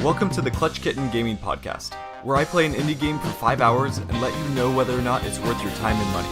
Welcome to the Clutch Kitten Gaming Podcast, where I play an indie game for 5 hours and let you know whether or not it's worth your time and money.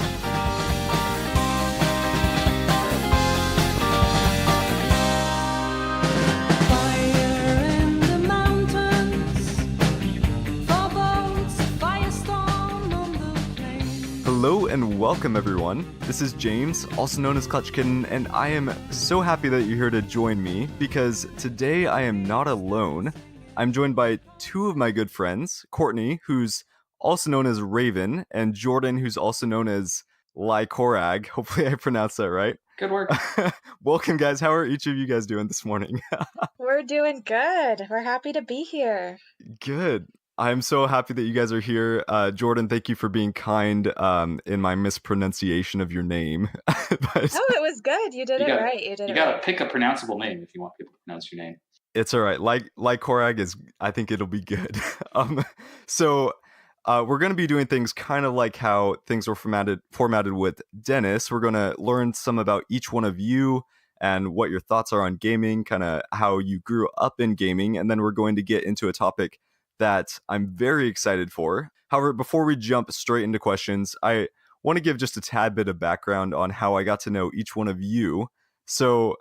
Hello and welcome everyone. This is James, also known as Clutch Kitten, and I am so happy that you're here to join me because today I am not alone. I'm joined by two of my good friends, Courtney, who's also known as Raven, and Jordan, who's also known as Lykourgos. Hopefully I pronounced that right. Good work. Welcome guys. How are each of you guys doing this morning? We're doing good. We're happy to be here. Good. I'm so happy that you guys are here. Jordan, thank you for being kind in my mispronunciation of your name. But, it was good. You did it right. You got to pick a pronounceable name if you want people to pronounce your name. It's all right. Like Lykourgos is, I think it'll be good. So we're going to be doing things kind of like how things were formatted with Dennis. We're going to learn some about each one of you and what your thoughts are on gaming, kind of how you grew up in gaming, and then we're going to get into a topic that I'm very excited for. However, before we jump straight into questions, I want to give just a tad bit of background on how I got to know each one of you. So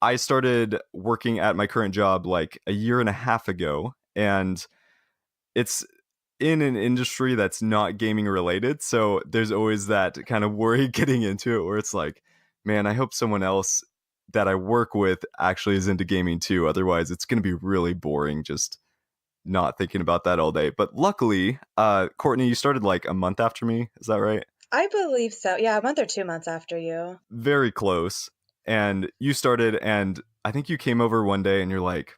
I started working at my current job like a year and a half ago, and it's in an industry that's not gaming related. So there's always that kind of worry getting into it where it's like, man, I hope someone else that I work with actually is into gaming too. Otherwise, it's going to be really boring just not thinking about that all day. But luckily, Courtney, you started like a month after me. Is that right? I believe so. Yeah, a month or 2 months after you. Very close. And you started, and I think you came over one day and you're like,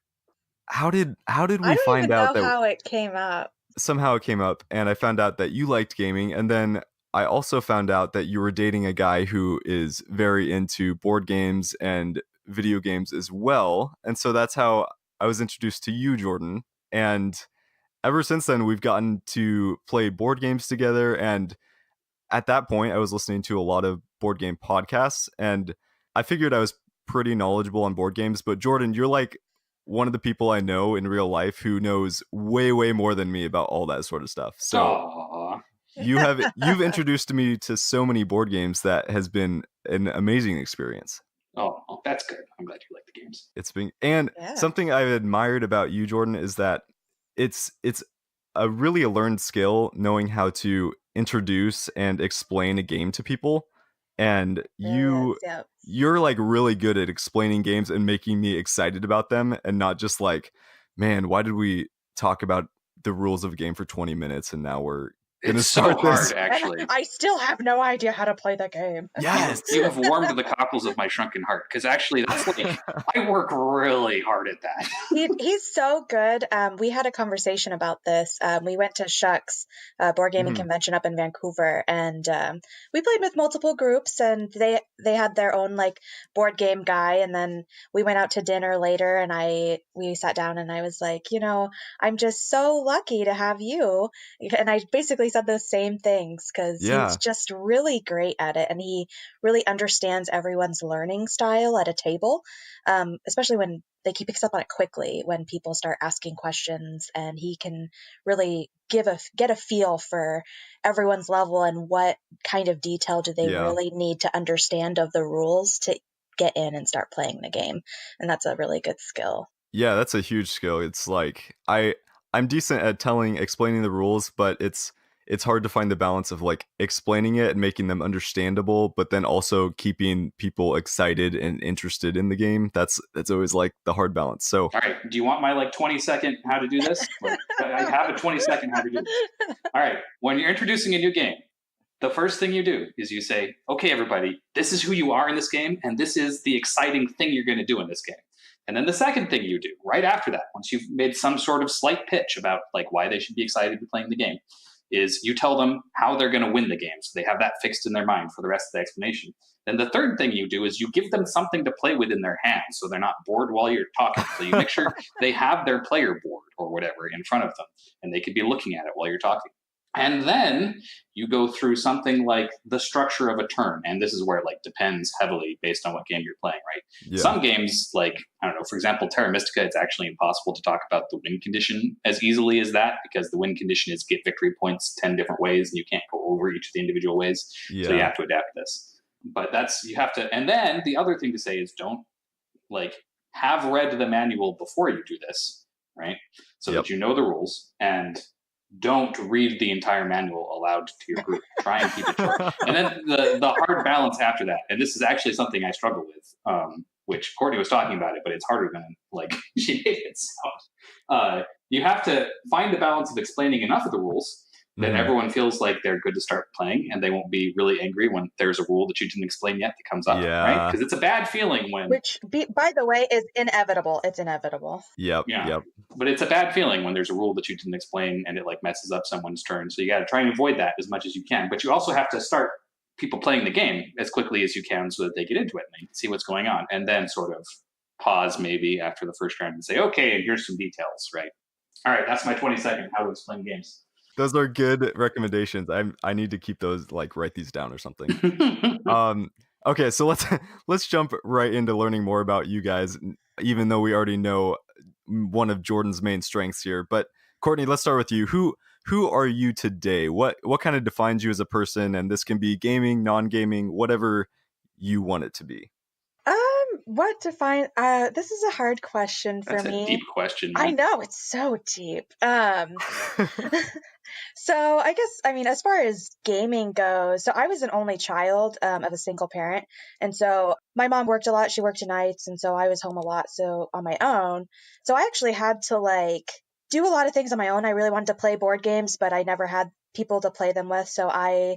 how did we find out that how it came up? Somehow it came up, and I found out that you liked gaming, and then I also found out that you were dating a guy who is very into board games and video games as well. And so that's how I was introduced to you, Jordan. And ever since then, we've gotten to play board games together. And at that point, I was listening to a lot of board game podcasts, and I figured I was pretty knowledgeable on board games. But Jordan, you're like one of the people I know in real life who knows way, way more than me about all that sort of stuff. So you've introduced me to so many board games that has been an amazing experience. Oh, that's good. I'm glad you like the games. It's been, and something I've admired about you, Jordan, is that it's a learned skill knowing how to introduce and explain a game to people. And you're like really good at explaining games and making me excited about them, and not just like, man, why did we talk about the rules of a game for 20 minutes and now we're It's so hard, actually. I still have no idea how to play the game. Yes. You have warmed the cockles of my shrunken heart, because actually that's like, I work really hard at that. He's so good. We had a conversation about this. We went to Shucks board gaming convention up in Vancouver, and we played with multiple groups, and they had their own like board game guy, and then we went out to dinner later, and we sat down, and I was like, I'm just so lucky to have you. And I basically said those same things because he's just really great at it, and he really understands everyone's learning style at a table, especially when he picks up on it quickly when people start asking questions, and he can really get a feel for everyone's level and what kind of detail do they really need to understand of the rules to get in and start playing the game. And that's a really good skill. Yeah, that's a huge skill. It's like I'm decent at explaining the rules, but it's hard to find the balance of like explaining it and making them understandable, but then also keeping people excited and interested in the game. That's always like the hard balance. So, all right, do you want my like 20-second how to do this? I have a 20-second how to do this. All right, when you're introducing a new game, the first thing you do is you say, okay, everybody, this is who you are in this game, and this is the exciting thing you're going to do in this game. And then the second thing you do right after that, once you've made some sort of slight pitch about like why they should be excited to be playing the game, is you tell them how they're going to win the game. So they have that fixed in their mind for the rest of the explanation. Then the third thing you do is you give them something to play with in their hands so they're not bored while you're talking. So you make sure they have their player board or whatever in front of them, and they could be looking at it while you're talking. And then you go through something like the structure of a turn. And this is where it like depends heavily based on what game you're playing, right? Yeah. Some games, like, I don't know, for example, Terra Mystica, it's actually impossible to talk about the win condition as easily as that, because the win condition is get victory points 10 different ways and you can't go over each of the individual ways. Yeah. So you have to adapt this. But you have to, and then the other thing to say is don't like have read the manual before you do this, right? So that you know the rules, and don't read the entire manual aloud to your group. Try and keep it short. And then the hard balance after that, and this is actually something I struggle with, which Courtney was talking about it, but it's harder than like she made it sound. You have to find a balance of explaining enough of the rules that everyone feels like they're good to start playing, and they won't be really angry when there's a rule that you didn't explain yet that comes up, right? Because it's a bad feeling when... Which, by the way, is inevitable. It's inevitable. Yep. But it's a bad feeling when there's a rule that you didn't explain and it like messes up someone's turn. So you got to try and avoid that as much as you can. But you also have to start people playing the game as quickly as you can so that they get into it and they can see what's going on. And then sort of pause maybe after the first round and say, okay, and here's some details, right? All right, that's my 20-second how to explain games. Those are good recommendations. I need to keep those, like, write these down or something. Okay, so let's jump right into learning more about you guys, even though we already know one of Jordan's main strengths here. But Courtney, let's start with you. Who are you today? What kind of defines you as a person? And this can be gaming, non-gaming, whatever you want it to be. What define? This is a hard question for me. That's a deep question. Man. I know, it's so deep. So I guess, I mean, as far as gaming goes, so I was an only child of a single parent. And so my mom worked a lot. She worked nights. And so I was home a lot. So on my own. So I actually had to like do a lot of things on my own. I really wanted to play board games, but I never had people to play them with. So I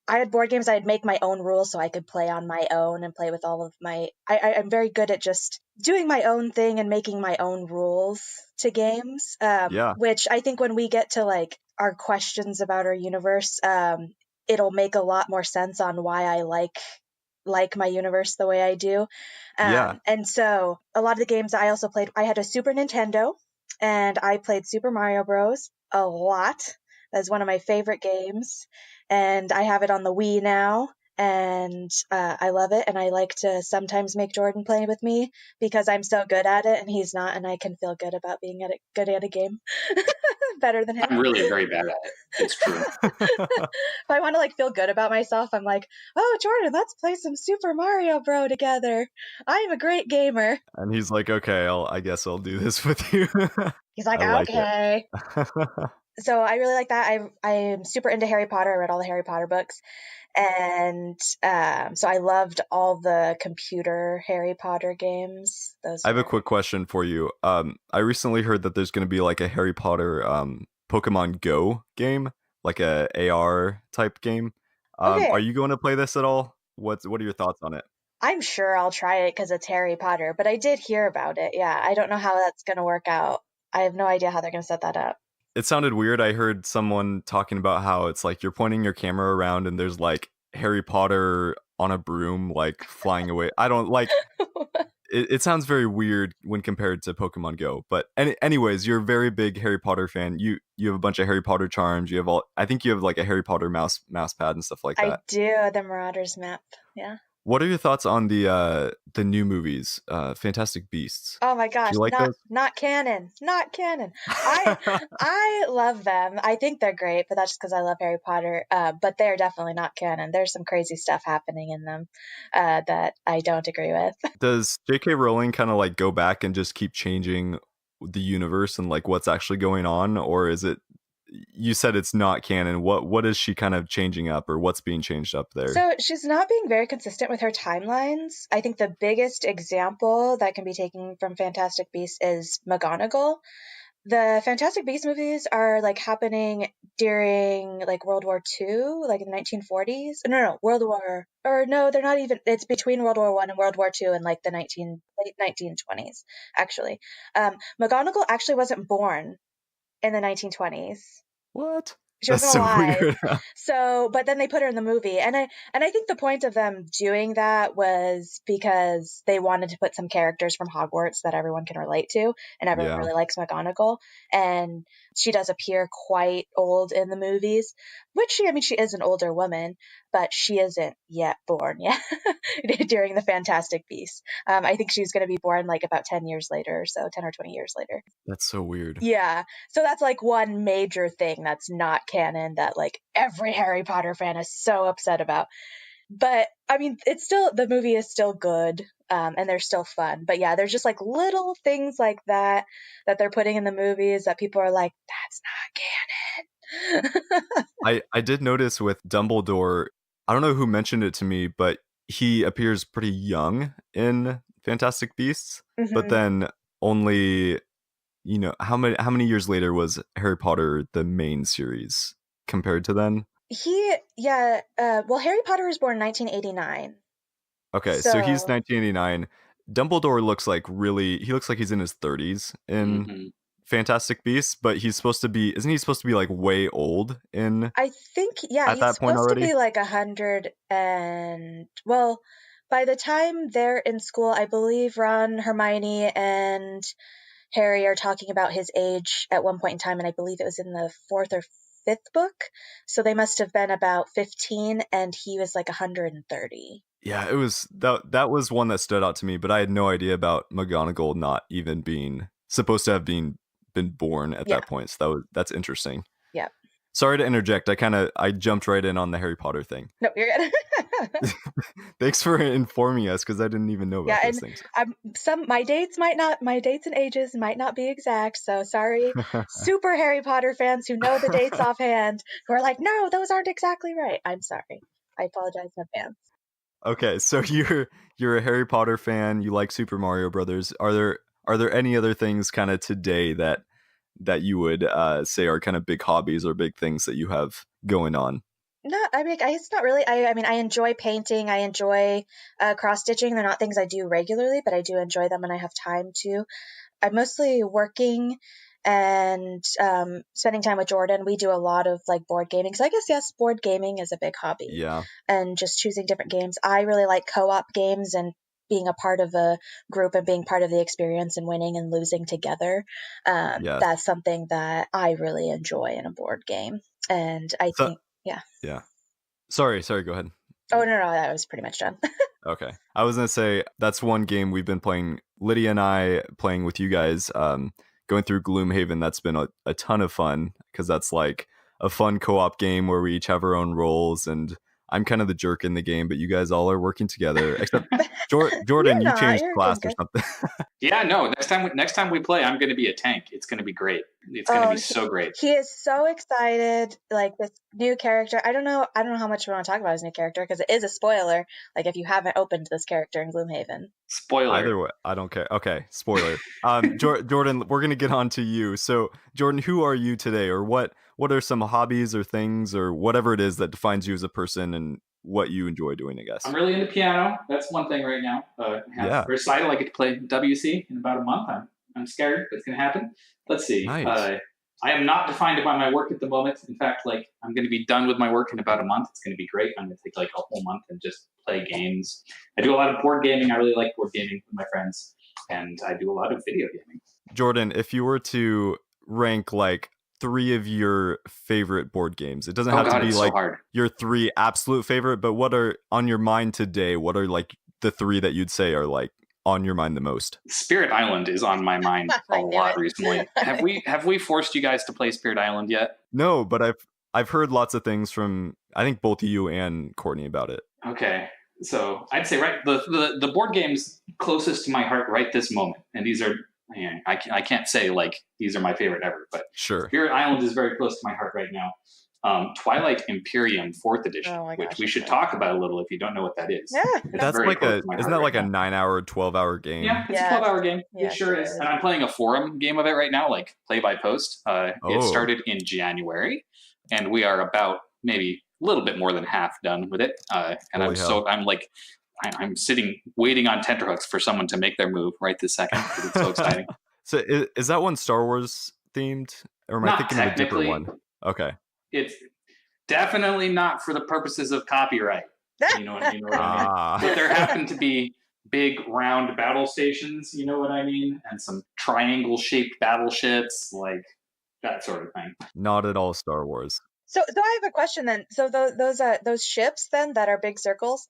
had board games. I'd make my own rules so I could play on my own and play with all of my... I'm very good at just doing my own thing and making my own rules to games. Which I think when we get to like our questions about our universe, it'll make a lot more sense on why I like my universe the way I do. And so a lot of the games I also played, I had a Super Nintendo and I played Super Mario Bros. A lot. That's one of my favorite games. And I have it on the Wii now, and I love it. And I like to sometimes make Jordan play with me because I'm so good at it and he's not, and I can feel good about being good at a game better than him. I'm really very bad at it. It's true. If I want to like feel good about myself, I'm like, oh, Jordan, let's play some Super Mario Bros. Together. I'm a great gamer. And he's like, okay, I guess I'll do this with you. He's like, okay. So I really like that. I'm super into Harry Potter. I read all the Harry Potter books. And so I loved all the computer Harry Potter games. I have a quick question for you. I recently heard that there's going to be like a Harry Potter Pokemon Go game, like a AR type game. Are you going to play this at all? What are your thoughts on it? I'm sure I'll try it because it's Harry Potter, but I did hear about it. Yeah, I don't know how that's going to work out. I have no idea how they're going to set that up. It sounded weird. I heard someone talking about how it's like you're pointing your camera around and there's like Harry Potter on a broom, like flying away. I don't like it sounds very weird when compared to Pokemon Go. But anyways, you're a very big Harry Potter fan. You have a bunch of Harry Potter charms. You have I think you have like a Harry Potter mouse pad and stuff like that. I do, the Marauders map. Yeah. What are your thoughts on the new movies, Fantastic Beasts? Oh my gosh, like not canon, not canon. I love them. I think they're great, but that's just because I love Harry Potter. But they're definitely not canon. There's some crazy stuff happening in them that I don't agree with. Does J.K. Rowling kind of like go back and just keep changing the universe and like what's actually going on, or is it? You said it's not canon. What is she kind of changing up, or what's being changed up there? So she's not being very consistent with her timelines. I think the biggest example that can be taken from Fantastic Beasts is McGonagall. The Fantastic Beasts movies are like happening during like World War II, like in the 1940s. No, they're not even. It's between World War I and World War II in like the late 1920s, actually. McGonagall actually wasn't born in the 1920s. What? She That's wasn't so alive. weird. So, but then they put her in the movie, and I think the point of them doing that was because they wanted to put some characters from Hogwarts that everyone can relate to, and everyone Yeah. really likes McGonagall, and she does appear quite old in the movies, which I mean, she is an older woman, but she isn't yet born yet during the Fantastic Beasts. I think she's going to be born like about 10 years later or so, 10 or 20 years later. That's so weird. Yeah. So that's like one major thing that's not canon that like every Harry Potter fan is so upset about. But I mean, it's still, the movie is still good, and they're still fun. But yeah, there's just like little things like that they're putting in the movies that people are like, that's not canon. I did notice with Dumbledore, I don't know who mentioned it to me, but he appears pretty young in Fantastic Beasts, but then only, you know, how many years later was Harry Potter the main series compared to then? Well, Harry Potter was born in 1989. Okay, so he's 1989. Dumbledore looks like he's in his 30s in Fantastic Beasts, but isn't he supposed to be like way old I think, yeah, at he's that point supposed to already? be like 100 and, well, by the time they're in school, I believe Ron, Hermione, and Harry are talking about his age at one point in time, and I believe it was in the fourth or fifth book. So they must have been about 15, and he was like 130. Yeah, it was that was one that stood out to me, but I had no idea about McGonagall not even being supposed to have been born at that point. So that's interesting. Yeah. Sorry to interject. I jumped right in on the Harry Potter thing. No, you're good. Thanks for informing us, because I didn't even know about those things. My dates and ages might not be exact, so sorry, super Harry Potter fans who know the dates offhand, who are like, no, those aren't exactly right. I'm sorry. I apologize in advance. Okay, so you're a Harry Potter fan. You like Super Mario Brothers. Are there any other things kind of today that you would say are kind of big hobbies or big things that you have going on? No, I mean, it's not really. I mean, I enjoy painting. I enjoy cross stitching. They're not things I do regularly, but I do enjoy them when I have time to. I'm mostly working and spending time with Jordan. We do a lot of like board gaming. So I guess, yes, board gaming is a big hobby. Yeah. And just choosing different games. I really like co-op games and being a part of a group and being part of the experience and winning and losing together. That's something that I really enjoy in a board game. And I think, yeah. Yeah. Sorry, go ahead. Oh, no, that was pretty much done. Okay. I was going to say, that's one game we've been playing, Lydia and I playing with you guys, going through Gloomhaven. That's been a ton of fun, because that's like a fun co-op game where we each have our own roles, and I'm kind of the jerk in the game, but you guys all are working together. Except Jordan, you changed class or something. Yeah, no. Next time we play, I'm going to be a tank. It's going to be great. It's going to be so great. He is so excited. Like this new character. I don't know how much we want to talk about his new character, because it is a spoiler. Like if you haven't opened this character in Gloomhaven. Spoiler. Either way, I don't care. Okay, spoiler. Jordan, we're gonna get on to you. So, Jordan, who are you today, or what are some hobbies or things or whatever it is that defines you as a person and what you enjoy doing, I guess? I'm really into piano. That's one thing right now. Recital. I get to play WC in about a month. I'm scared, but it's gonna happen. Let's see. Nice. I am not defined by my work at the moment. In fact, like I'm going to be done with my work in about a month. It's going to be great. I'm going to take like a whole month and just play games. I do a lot of board gaming. I really like board gaming with my friends, and I do a lot of video gaming. Jordan, if you were to rank like 3 of your favorite board games, it doesn't have to be like your 3 absolute favorite, but what are on your mind today? What are like the 3 that you'd say are like on your mind the most? Spirit Island is on my mind a lot recently. Have we forced you guys to play Spirit Island yet? No, but I've heard lots of things from, I think, both you and Courtney about it. Okay, so I'd say the board games closest to my heart right this moment, and these are, I can't say like these are my favorite ever, but sure, Spirit Island is very close to my heart right now. Twilight Imperium 4th edition, which we should talk about a little if you don't know what that is. Yeah, that's like isn't that like a 9-hour, 12-hour game? Yeah, it's a 12-hour game. Yeah, it sure is. And I'm playing a forum game of it right now, like play by post. It started in January, and we are about maybe a little bit more than half done with it. And I'm sitting waiting on tenterhooks for someone to make their move right this second, because it's so exciting. So is that one Star Wars themed, or am I thinking of a different one? Okay. It's definitely not for the purposes of copyright. You know what I mean? But there happen to be big round battle stations, you know what I mean? And some triangle-shaped battleships, like that sort of thing. Not at all Star Wars. So I have a question then. So those ships then that are big circles,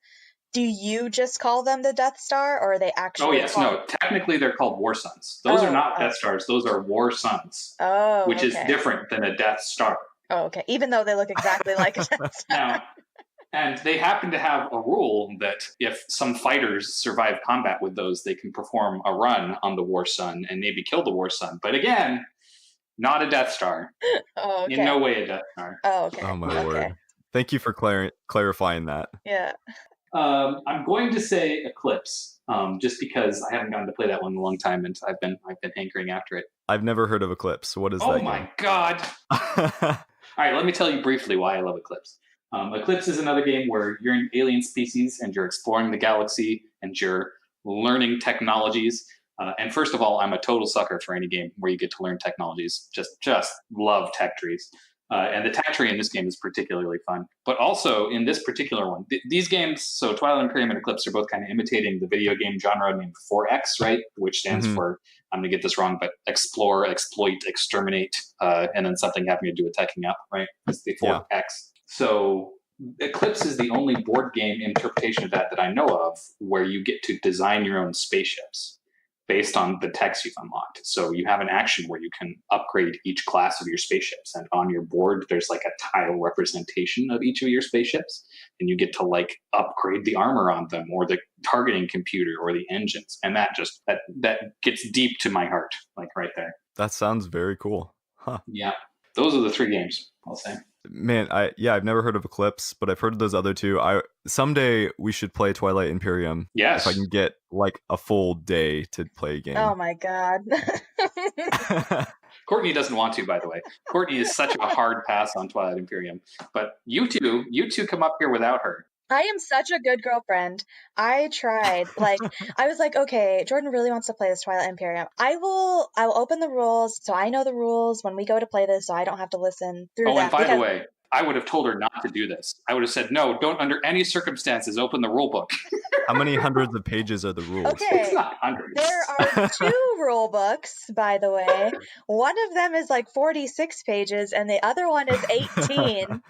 do you just call them the Death Star, or are they actually? Oh yes, no. Technically, they're called War Suns. Those are not Death Stars. Those are War Suns. Oh, which is different than a Death Star. Oh, okay. Even though they look exactly like a Death Star. Now, and they happen to have a rule that if some fighters survive combat with those, they can perform a run on the War Sun and maybe kill the War Sun. But again, not a Death Star. Oh, okay. In no way a Death Star. Oh, okay. Oh my word! Thank you for clarifying that. Yeah. I'm going to say Eclipse, just because I haven't gotten to play that one in a long time, and I've been hankering after it. I've never heard of Eclipse. What is that? Oh my god! All right, let me tell you briefly why I love Eclipse. Eclipse is another game where you're an alien species and you're exploring the galaxy and you're learning technologies. And first of all, I'm a total sucker for any game where you get to learn technologies. Just love tech trees. And the tech tree in this game is particularly fun. But also in this particular one, these games, so Twilight Imperium and Eclipse, are both kind of imitating the video game genre named 4X, right? Which stands for, I'm going to get this wrong, but explore, exploit, exterminate, and then something having to do with teching up, right? It's the 4X. Yeah. So Eclipse is the only board game interpretation of that I know of where you get to design your own spaceships based on the techs you've unlocked. So you have an action where you can upgrade each class of your spaceships. And on your board, there's like a tile representation of each of your spaceships. And you get to like upgrade the armor on them or the targeting computer or the engines. And that gets deep to my heart, like right there. That sounds very cool. Huh. Yeah. Those are the 3 games, I'll say. Man, I've never heard of Eclipse, but I've heard of those other 2. Someday we should play Twilight Imperium. Yes. If I can get like a full day to play a game. Oh my god. Courtney doesn't want to, by the way. Courtney is such a hard pass on Twilight Imperium. But you two come up here without her. I am such a good girlfriend. I tried. I was like, okay, Jordan really wants to play this Twilight Imperium. I'll open the rules so I know the rules when we go to play this so I don't have to listen through that. Oh, and by the way, I would have told her not to do this. I would have said, no, don't under any circumstances open the rule book. How many hundreds of pages are the rules? Okay. It's not hundreds. There are 2 rule books, by the way. One of them is like 46 pages and the other one is 18.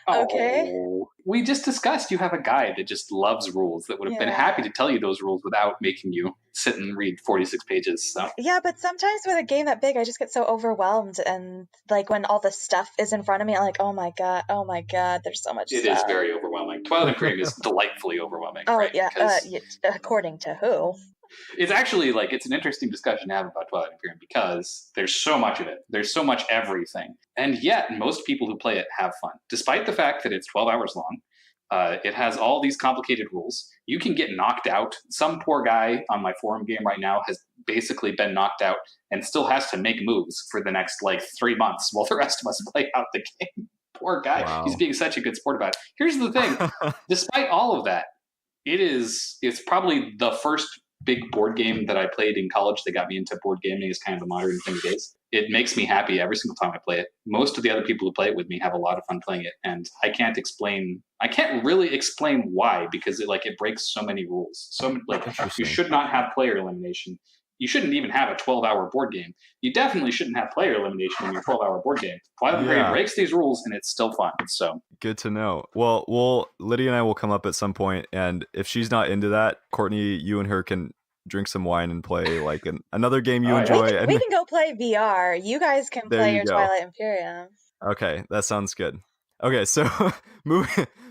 Okay. Oh, we just discussed you have a guy that just loves rules that would have been happy to tell you those rules without making you sit and read 46 pages. So. Yeah, but sometimes with a game that big, I just get so overwhelmed. And like when all the stuff is in front of me, I'm like, oh my God, there's so much stuff. It is very overwhelming. Twilight Imperium is delightfully overwhelming. Oh, right? yeah. According to who? It's actually it's an interesting discussion to have about Twilight Imperium because there's so much of it. There's so much everything. And yet most people who play it have fun. Despite the fact that it's 12 hours long, it has all these complicated rules. You can get knocked out. Some poor guy on my forum game right now has basically been knocked out and still has to make moves for the next 3 months while the rest of us play out the game. Poor guy. Wow. He's being such a good sport about it. Here's the thing. Despite all of that, it's probably the first big board game that I played in college that got me into board gaming is kind of the modern thing it is. It makes me happy every single time I play it. Most of the other people who play it with me have a lot of fun playing it. And I can't really explain why, because it breaks so many rules. So you should not have player elimination. You shouldn't even have a 12-hour board game. You definitely shouldn't have player elimination in your 12-hour board game. Twilight Imperium breaks these rules, and it's still fun. So good to know. Well, Lydia and I will come up at some point, and if she's not into that, Courtney, you and her can drink some wine and play another game you enjoy. We can go play VR. You guys can play your Twilight Imperium. Okay, that sounds good. Okay, so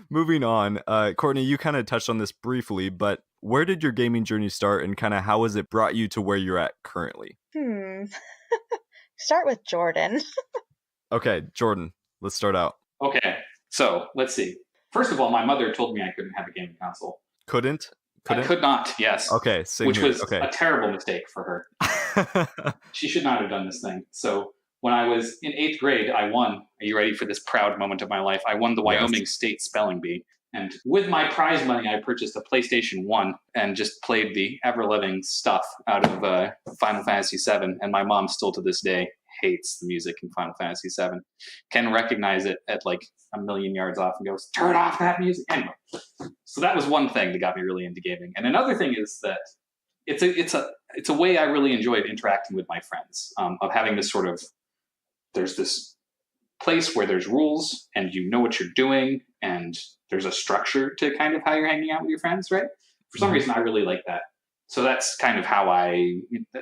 moving on. Courtney, you kind of touched on this briefly, but where did your gaming journey start and kind of how has it brought you to where you're at currently? Start with Jordan. Okay, Jordan, let's start out. Okay, so let's see. First of all, my mother told me I couldn't have a gaming console. Couldn't? I could not, yes. Okay, which was a terrible mistake for her. She should not have done this thing. So when I was in 8th grade, I won. Are you ready for this proud moment of my life? I won the Wyoming State Spelling Bee. And with my prize money, I purchased a PlayStation 1 and just played the ever-living stuff out of Final Fantasy VII. And my mom still to this day hates the music in Final Fantasy VII, can recognize it at like a million yards off and goes, "Turn off that music." Anyway, so that was one thing that got me really into gaming. And another thing is that it's a way I really enjoyed interacting with my friends, of having this sort of, there's this place where there's rules and you know what you're doing and there's a structure to kind of how you're hanging out with your friends, right? For some reason, I really like that. So that's kind of how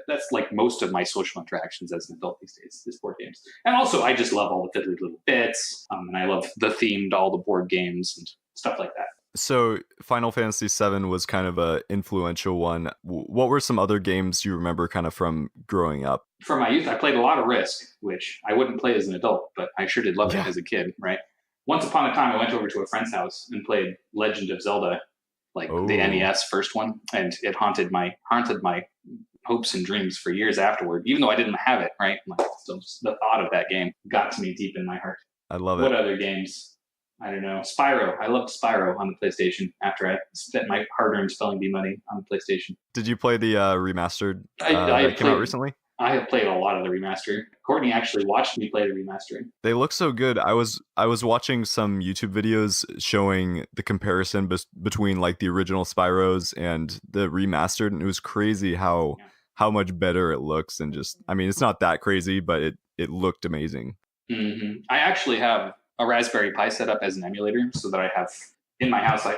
that's like most of my social interactions as an adult these days, is board games. And also, I just love all the fiddly little bits, and I love the themed, all the board games and stuff like that. So Final Fantasy VII was kind of a influential one. What were some other games you remember kind of from growing up? For my youth, I played a lot of Risk, which I wouldn't play as an adult, but I sure did love it as a kid, right? Once upon a time, I went over to a friend's house and played Legend of Zelda, like the NES first one, and it haunted my hopes and dreams for years afterward, even though I didn't have it, right? Like, still just the thought of that game got to me deep in my heart. I love it. What other games? I don't know. Spyro. I loved Spyro on the PlayStation after I spent my hard-earned spelling bee money on the PlayStation. Did you play the remastered that came out recently? I have played a lot of the remaster. Courtney actually watched me play the remaster. They look so good. I was watching some YouTube videos showing the comparison between like the original Spyros and the remastered, and it was crazy how much better it looks. And just, I mean, it's not that crazy, but it looked amazing. Mm-hmm. I actually have a Raspberry Pi set up as an emulator, so that I have in my house. I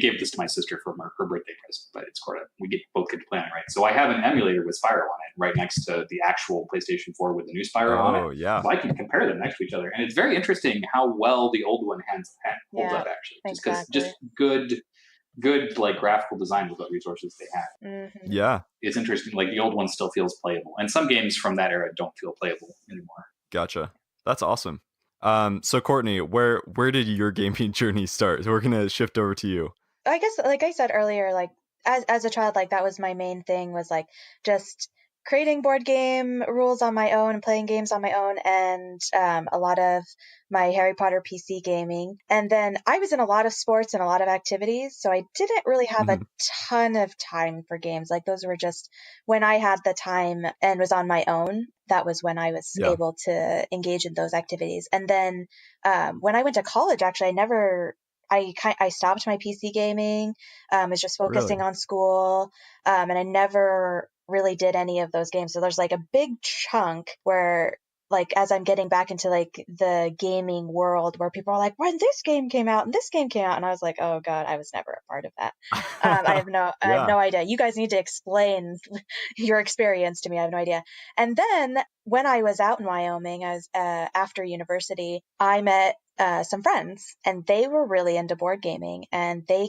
gave this to my sister for her birthday present, but it's Corda. Both get to play on it, right? So I have an emulator with Spyro on it, right next to the actual PlayStation 4 with the new Spyro on it. Oh yeah. So I can compare them next to each other, and it's very interesting how well the old one holds up, actually. Just because, just good like graphical design with what resources they have. Mm-hmm. Yeah, it's interesting. Like the old one still feels playable, and some games from that era don't feel playable anymore. Gotcha. That's awesome. So Courtney, where did your gaming journey start? So we're gonna shift over to you. I guess, like I said earlier, like as a child, like that was my main thing, was like just creating board game rules on my own, playing games on my own, and a lot of my Harry Potter PC gaming. And then I was in a lot of sports and a lot of activities, so I didn't really have a ton of time for games. Like those were just when I had the time and was on my own. That was when I was able to engage in those activities. And then when I went to college, actually, I stopped my PC gaming, was just focusing on school, and I never really did any of those games. So there's like a big chunk where, like, as I'm getting back into like the gaming world, where people are like, when this game came out and this game came out, and I was like, oh god, I was never a part of that. I have no idea. You guys need to explain your experience to me. I have no idea. And then when I was out in Wyoming, I was after university, I met some friends, and they were really into board gaming, and they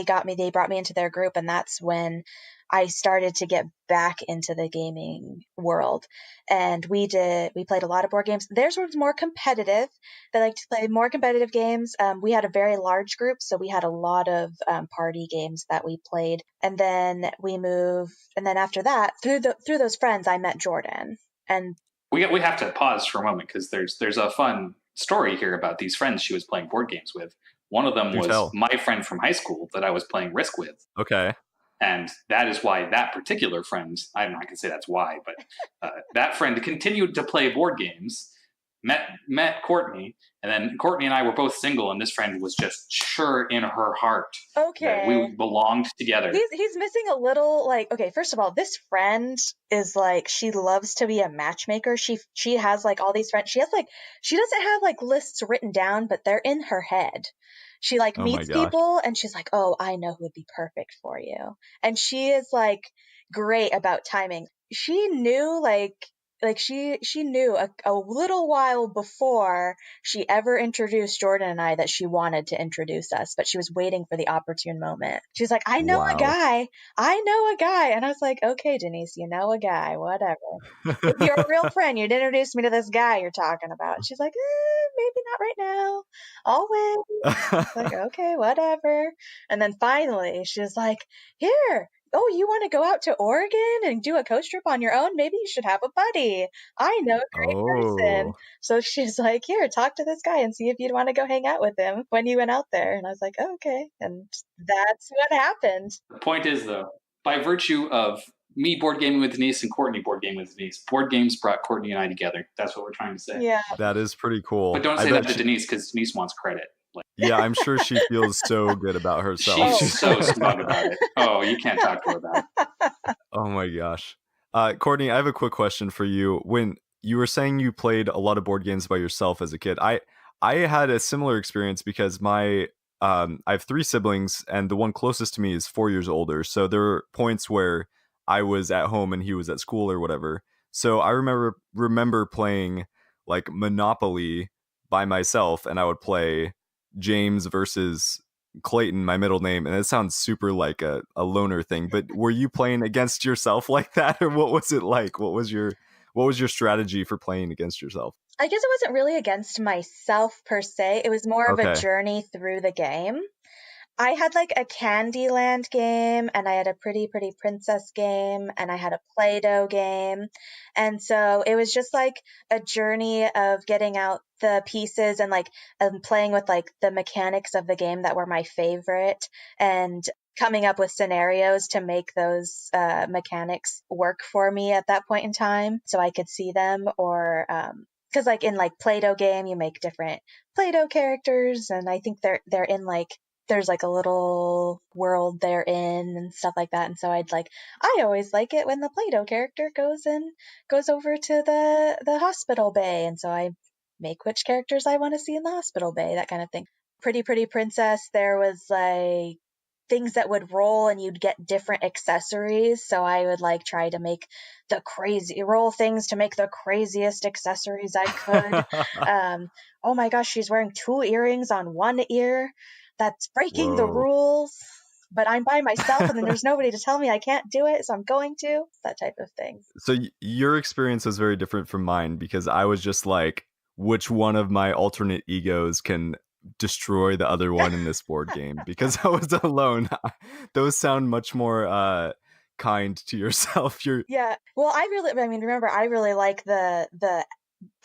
brought me into their group, and that's when I started to get back into the gaming world. And we played a lot of board games. Theirs was more competitive. They like to play more competitive games. We had a very large group, so we had a lot of party games that we played. And then we moved, and then after that, through those friends, I met Jordan. And we have to pause for a moment, because there's a fun story here about these friends she was playing board games with. One of them was my friend from high school that I was playing Risk with. Okay. And that is why that particular friend, I don't know, I can say that's why, but that friend continued to play board games, met Courtney, and then Courtney and I were both single, and this friend was just sure in her heart that we belonged together. He's missing a little, like, okay, first of all, this friend is like, she loves to be a matchmaker. She has like all these friends. She doesn't have like lists written down, but they're in her head. She like meets people, and she's like, oh, I know who would be perfect for you. And she is like great about timing. She knew she knew a little while before she ever introduced Jordan and I that she wanted to introduce us, but she was waiting for the opportune moment. She's like, I know a guy. And I was like, okay, Denise, you know a guy, whatever. If you're a real friend, you'd introduce me to this guy you're talking about. And she's like, maybe not right now. I'll wait. Like, okay, whatever. And then finally she's like, here, oh, you want to go out to Oregon and do a coast trip on your own? Maybe you should have a buddy. I know a great person. So she's like, here, talk to this guy and see if you'd want to go hang out with him when you went out there. And I was like, oh, okay. And that's what happened. The point is, though, by virtue of me board gaming with Denise and Courtney board gaming with Denise. Board games brought Courtney and I together. That's what we're trying to say. Yeah. That is pretty cool. But don't I say bet that to Denise because Denise wants credit. Like, yeah, I'm sure she feels so good about herself. she's so smug about it. Oh, you can't talk to her about it. Oh my gosh. Courtney, I have a quick question for you. When you were saying you played a lot of board games by yourself as a kid, I had a similar experience because I have 3 siblings and the one closest to me is 4 years older. So there were points where I was at home and he was at school or whatever. So I remember playing like Monopoly by myself, and I would play James versus Clayton, my middle name, and it sounds super like a loner thing, but were you playing against yourself like that, or what was it like? What was your strategy for playing against yourself? I guess it wasn't really against myself per se. It was more of a Okay. journey through the game. I had like a Candyland game, and I had a Pretty Pretty Princess game, and I had a Play-Doh game. And so it was just like a journey of getting out the pieces and like playing with like the mechanics of the game that were my favorite and coming up with scenarios to make those mechanics work for me at that point in time so I could see them. Or because like in like Play-Doh game, you make different Play-Doh characters, and I think they're in like there's like a little world they're in and stuff like that. And so I always like it when the Play-Doh character goes over to the hospital bay. And so I make which characters I want to see in the hospital bay, that kind of thing. Pretty Pretty Princess, there was like things that would roll and you'd get different accessories. So I would like try to make roll things to make the craziest accessories I could. Oh my gosh, she's wearing 2 earrings on one ear. That's breaking the Whoa. rules, but I'm by myself and then there's nobody to tell me I can't do it, so I'm going to. That type of thing. So your experience was very different from mine because I was just like, which one of my alternate egos can destroy the other one in this board game? Because I was alone. Those sound much more kind to yourself. Yeah. Well, remember, I really like the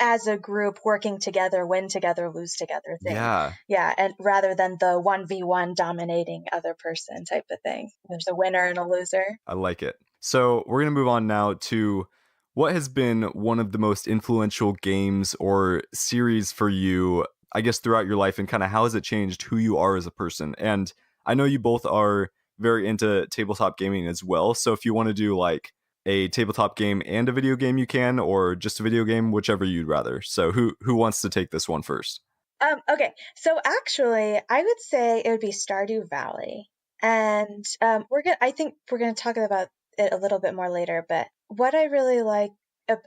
as a group working together, win together, lose together thing. Yeah. Yeah, and rather than the 1v1 dominating other person type of thing. There's a winner and a loser. I like it. So we're going to move on now to what has been one of the most influential games or series for you, I guess, throughout your life, and kind of how has it changed who you are as a person? And I know you both are very into tabletop gaming as well. So if you want to do like a tabletop game and a video game, you can, or just a video game, whichever you'd rather. So who wants to take this one first? Okay, so actually, I would say it would be Stardew Valley, and I think we're gonna talk about it a little bit more later. But what I really like,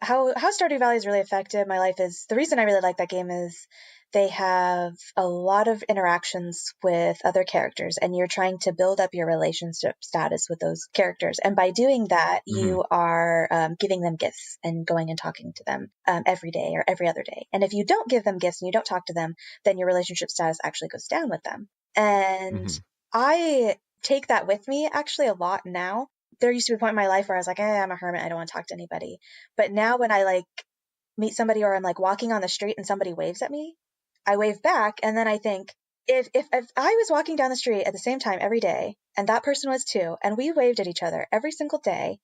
how Stardew Valley has really affected my life is the reason I really like that game is they have a lot of interactions with other characters, and you're trying to build up your relationship status with those characters. And by doing that, you are giving them gifts and going and talking to them every day or every other day. And if you don't give them gifts and you don't talk to them, then your relationship status actually goes down with them. And I take that with me actually a lot now. There used to be a point in my life where I was like, I'm a hermit, I don't want to talk to anybody. But now when I like meet somebody or I'm like walking on the street and somebody waves at me, I wave back, and then I think, if I was walking down the street at the same time every day, and that person was too, and we waved at each other every single day,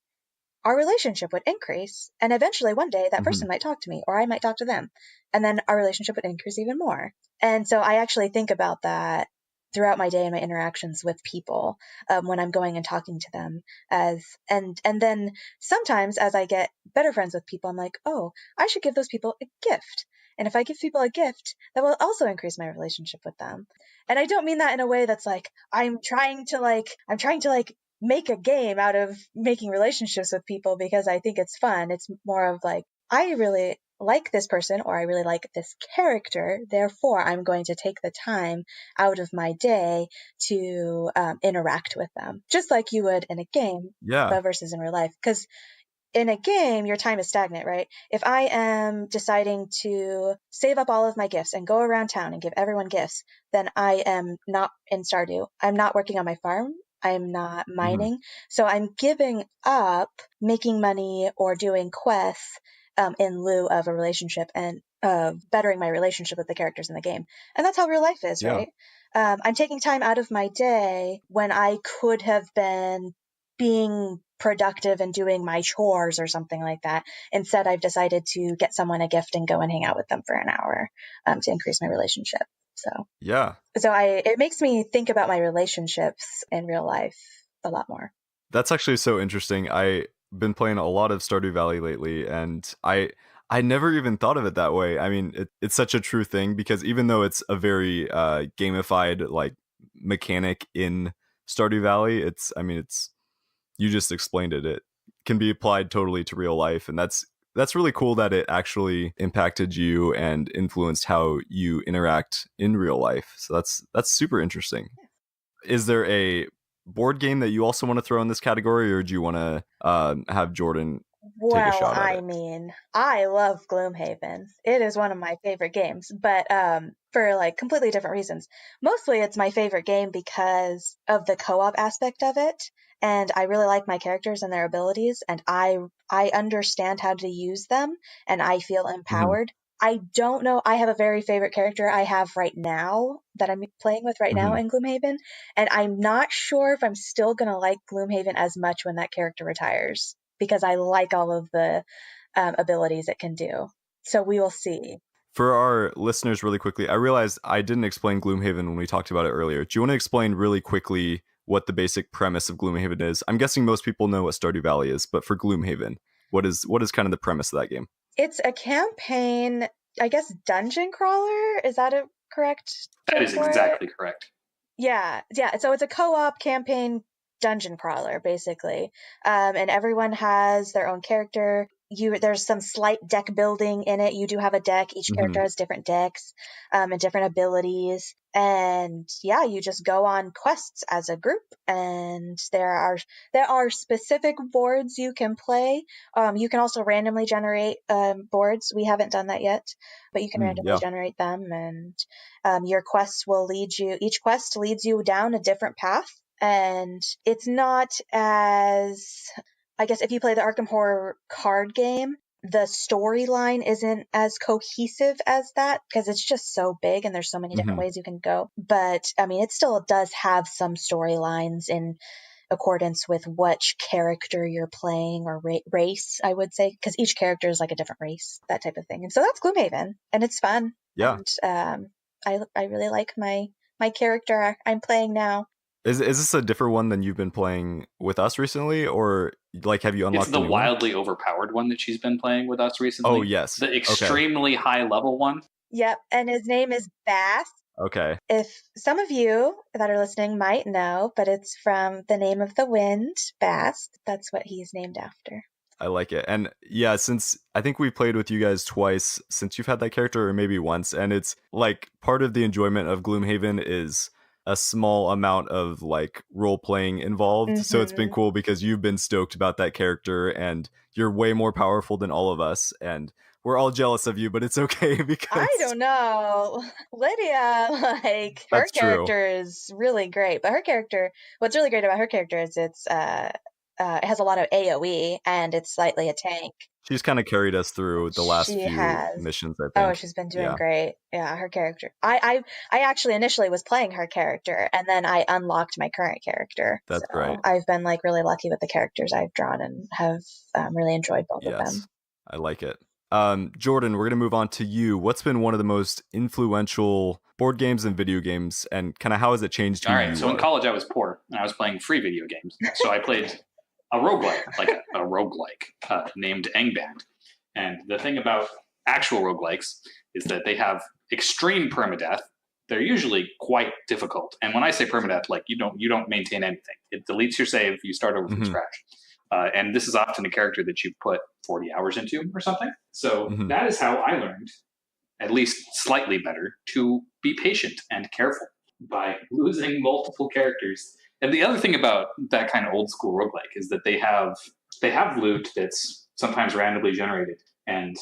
our relationship would increase, and eventually one day that person might talk to me, or I might talk to them, and then our relationship would increase even more. And so I actually think about that throughout my day and my interactions with people when I'm going and talking to them, and then sometimes as I get better friends with people, I'm like, oh, I should give those people a gift. And if I give people a gift, that will also increase my relationship with them. And I don't mean that in a way that's like, I'm trying to make a game out of making relationships with people because I think it's fun. It's more of like, I really like this person or I really like this character. Therefore, I'm going to take the time out of my day to interact with them, just like you would in a game, but versus in real life. Because in a game, your time is stagnant, right? If I am deciding to save up all of my gifts and go around town and give everyone gifts, then I am not in Stardew. I'm not working on my farm. I'm not mining. So I'm giving up making money or doing quests in lieu of a relationship and bettering my relationship with the characters in the game. And that's how real life is, right? I'm taking time out of my day when I could have been being productive and doing my chores or something like that. Instead, I've decided to get someone a gift and go and hang out with them for an hour to increase my relationship. So it makes me think about my relationships in real life a lot more. That's actually so interesting. I've been playing a lot of Stardew Valley lately, and I never even thought of it that way. I mean, it's such a true thing, because even though it's a very gamified like mechanic in Stardew Valley, it's you just explained it. It can be applied totally to real life, and that's really cool that it actually impacted you and influenced how you interact in real life. So that's super interesting. Is there a board game that you also want to throw in this category, or do you want to have Jordan take a shot at it? I mean, I love Gloomhaven. It is one of my favorite games, but for like completely different reasons. Mostly it's my favorite game because of the co-op aspect of it, and I really like my characters and their abilities, and I understand how to use them, and I feel empowered. I don't know. I have a very favorite character I have right now that I'm playing with right now in Gloomhaven, and I'm not sure if I'm still going to like Gloomhaven as much when that character retires, because I like all of the abilities it can do. So we will see. For our listeners, really quickly, I realized I didn't explain Gloomhaven when we talked about it earlier. Do you want to explain really quickly what the basic premise of Gloomhaven is? I'm guessing most people know what Stardew Valley is, but for Gloomhaven, what is kind of the premise of that game? It's a campaign, I guess, dungeon crawler. Is that a correct term? That is exactly correct. Yeah. So it's a co-op campaign dungeon crawler, basically. And everyone has their own character. There's some slight deck building in it. You do have a deck. Each character has different decks and different abilities. And yeah, you just go on quests as a group. And there are specific boards you can play. You can also randomly generate boards. We haven't done that yet, but you can randomly generate them. And your quests will lead you. Each quest leads you down a different path. And it's not as, I guess, if you play the Arkham Horror card game, the storyline isn't as cohesive as that, because it's just so big and there's so many different ways you can go. But I mean, it still does have some storylines in accordance with which character you're playing, or race, I would say, because each character is like a different race, that type of thing. And so that's Gloomhaven, and it's fun. Yeah. And I really like my character I'm playing now. Is this a different one than you've been playing with us recently, or like have you unlocked? It's the wildly overpowered one that she's been playing with us recently. Oh yes, the extremely high level one. Yep, and his name is Bass. Okay. If some of you that are listening might know, but it's from the name of the wind, Bass. That's what he's named after. I like it. And yeah, since I think we played with you guys twice since you've had that character, or maybe once, and it's like part of the enjoyment of Gloomhaven is a small amount of like role playing involved. So it's been cool because you've been stoked about that character and you're way more powerful than all of us, and we're all jealous of you, but it's okay because I don't know. Lydia, like, her character is really great, but what's really great about her character is it has a lot of AoE and it's slightly a tank. She's kind of carried us through the last few missions, I think. Oh, she's been doing great. Yeah, her character. I actually initially was playing her character, and then I unlocked my current character. That's right. I've been like really lucky with the characters I've drawn and have really enjoyed both of them. I like it. Jordan, we're going to move on to you. What's been one of the most influential board games and video games, and kind of how has it changed who All right, so in college I was poor, and I was playing free video games. So I played a roguelike, named Angband. And the thing about actual roguelikes is that they have extreme permadeath. They're usually quite difficult. And when I say permadeath, like you don't maintain anything. It deletes your save, you start over from scratch. And this is often a character that you put 40 hours into or something. So that is how I learned, at least slightly better, to be patient and careful by losing multiple characters. And the other thing about that kind of old school roguelike is that they have loot that's sometimes randomly generated, and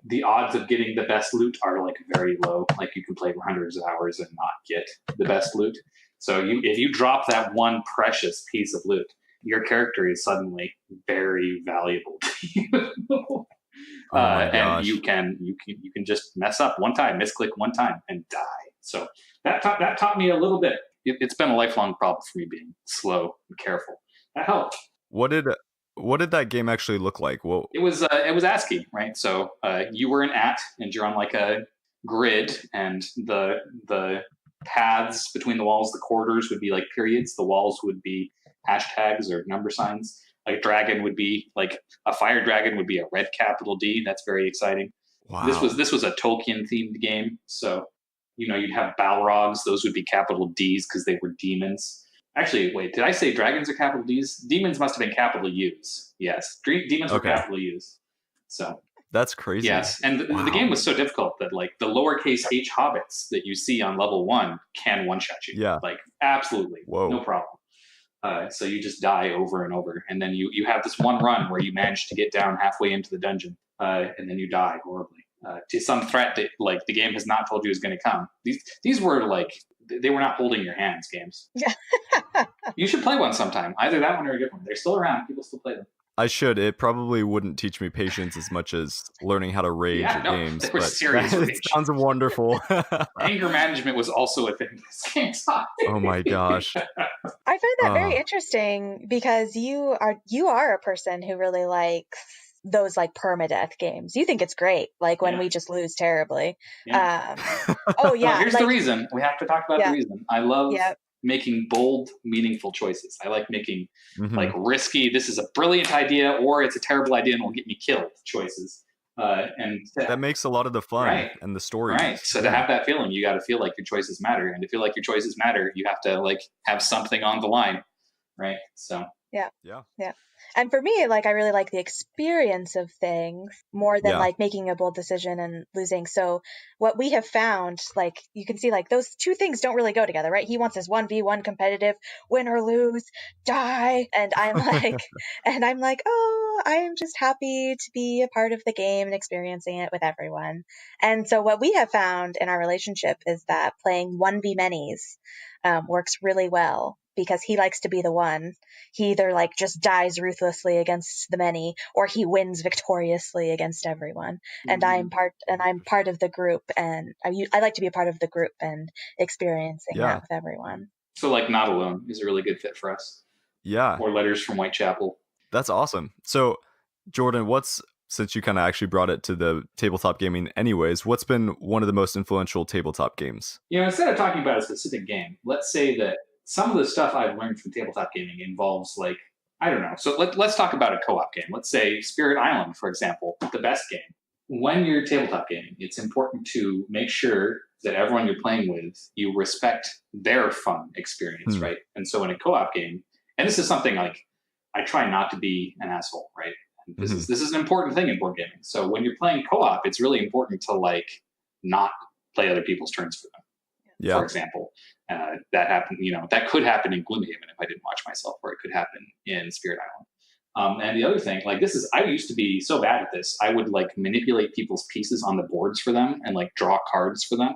the odds of getting the best loot are like very low. Like you can play for hundreds of hours and not get the best loot. So if you drop that one precious piece of loot, your character is suddenly very valuable to you. And you can just mess up one time, misclick one time, and die. So that taught me a little bit. It's been a lifelong problem for me being slow and careful. That helped. What did What did that game actually look like? Well, it was ASCII, right? So you were an @ and you're on like a grid, and the paths between the walls, the corridors would be like periods. The walls would be hashtags or number signs. Like a dragon would be like a fire dragon would be a red capital D. That's very exciting. Wow. This was a Tolkien themed game. So, you'd have Balrogs. Those would be capital Ds because they were demons. Actually, wait, did I say dragons are capital Ds? Demons must have been capital Us. Yes. Demons were capital Us. So that's crazy. Yes. And the game was so difficult that like the lowercase h hobbits that you see on level 1 can one-shot you. Yeah. Like absolutely. Whoa. No problem. So you just die over and over. And then you have this one run where you manage to get down halfway into the dungeon, and then you die horribly to some threat that like the game has not told you is going to come. These were like, they were not holding your hands games. Yeah. You should play one sometime. Either that one or a good one. They're still around. People still play them. I should. It probably wouldn't teach me patience as much as learning how to rage at games. They were but serious it sounds wonderful. Anger management was also a thing in this game. Oh my gosh. I find that very interesting because you are a person who really likes those like permadeath games. You think it's great, like when we just lose terribly. Yeah. Oh yeah. Well, here's the reason. We have to talk about the reason. I love making bold, meaningful choices. I like making like risky, this is a brilliant idea or it's a terrible idea and will get me killed choices. And that makes a lot of the fun and the story. Right. So to have that feeling, you got to feel like your choices matter. And to feel like your choices matter, you have to like have something on the line. Right. So yeah. And for me, like, I really like the experience of things more than like making a bold decision and losing. So what we have found, like, you can see like those two things don't really go together, right? He wants his 1v1 competitive, win or lose, die. And I'm like, oh, I'm just happy to be a part of the game and experiencing it with everyone. And so what we have found in our relationship is that playing 1v-manys works really well. Because he likes to be the one. He either like just dies ruthlessly against the many, or he wins victoriously against everyone. And I'm part of the group, and I like to be a part of the group and experiencing that with everyone. So like Not Alone is a really good fit for us. Yeah. Or Letters from Whitechapel. That's awesome. So Jordan, since you kind of actually brought it to the tabletop gaming anyways, what's been one of the most influential tabletop games? Instead of talking about a specific game, let's say that some of the stuff I've learned from tabletop gaming involves like, I don't know. So let's talk about a co-op game. Let's say Spirit Island, for example, the best game. When you're tabletop gaming, it's important to make sure that everyone you're playing with, you respect their fun experience, right? And so in a co-op game, and this is something like, I try not to be an asshole, right? And this is an important thing in board gaming. So when you're playing co-op, it's really important to like not play other people's turns for them. Yeah. For example, that happened. That could happen in Gloomhaven if I didn't watch myself, or it could happen in Spirit Island. And the other thing, like I used to be so bad at this. I would like manipulate people's pieces on the boards for them and like draw cards for them.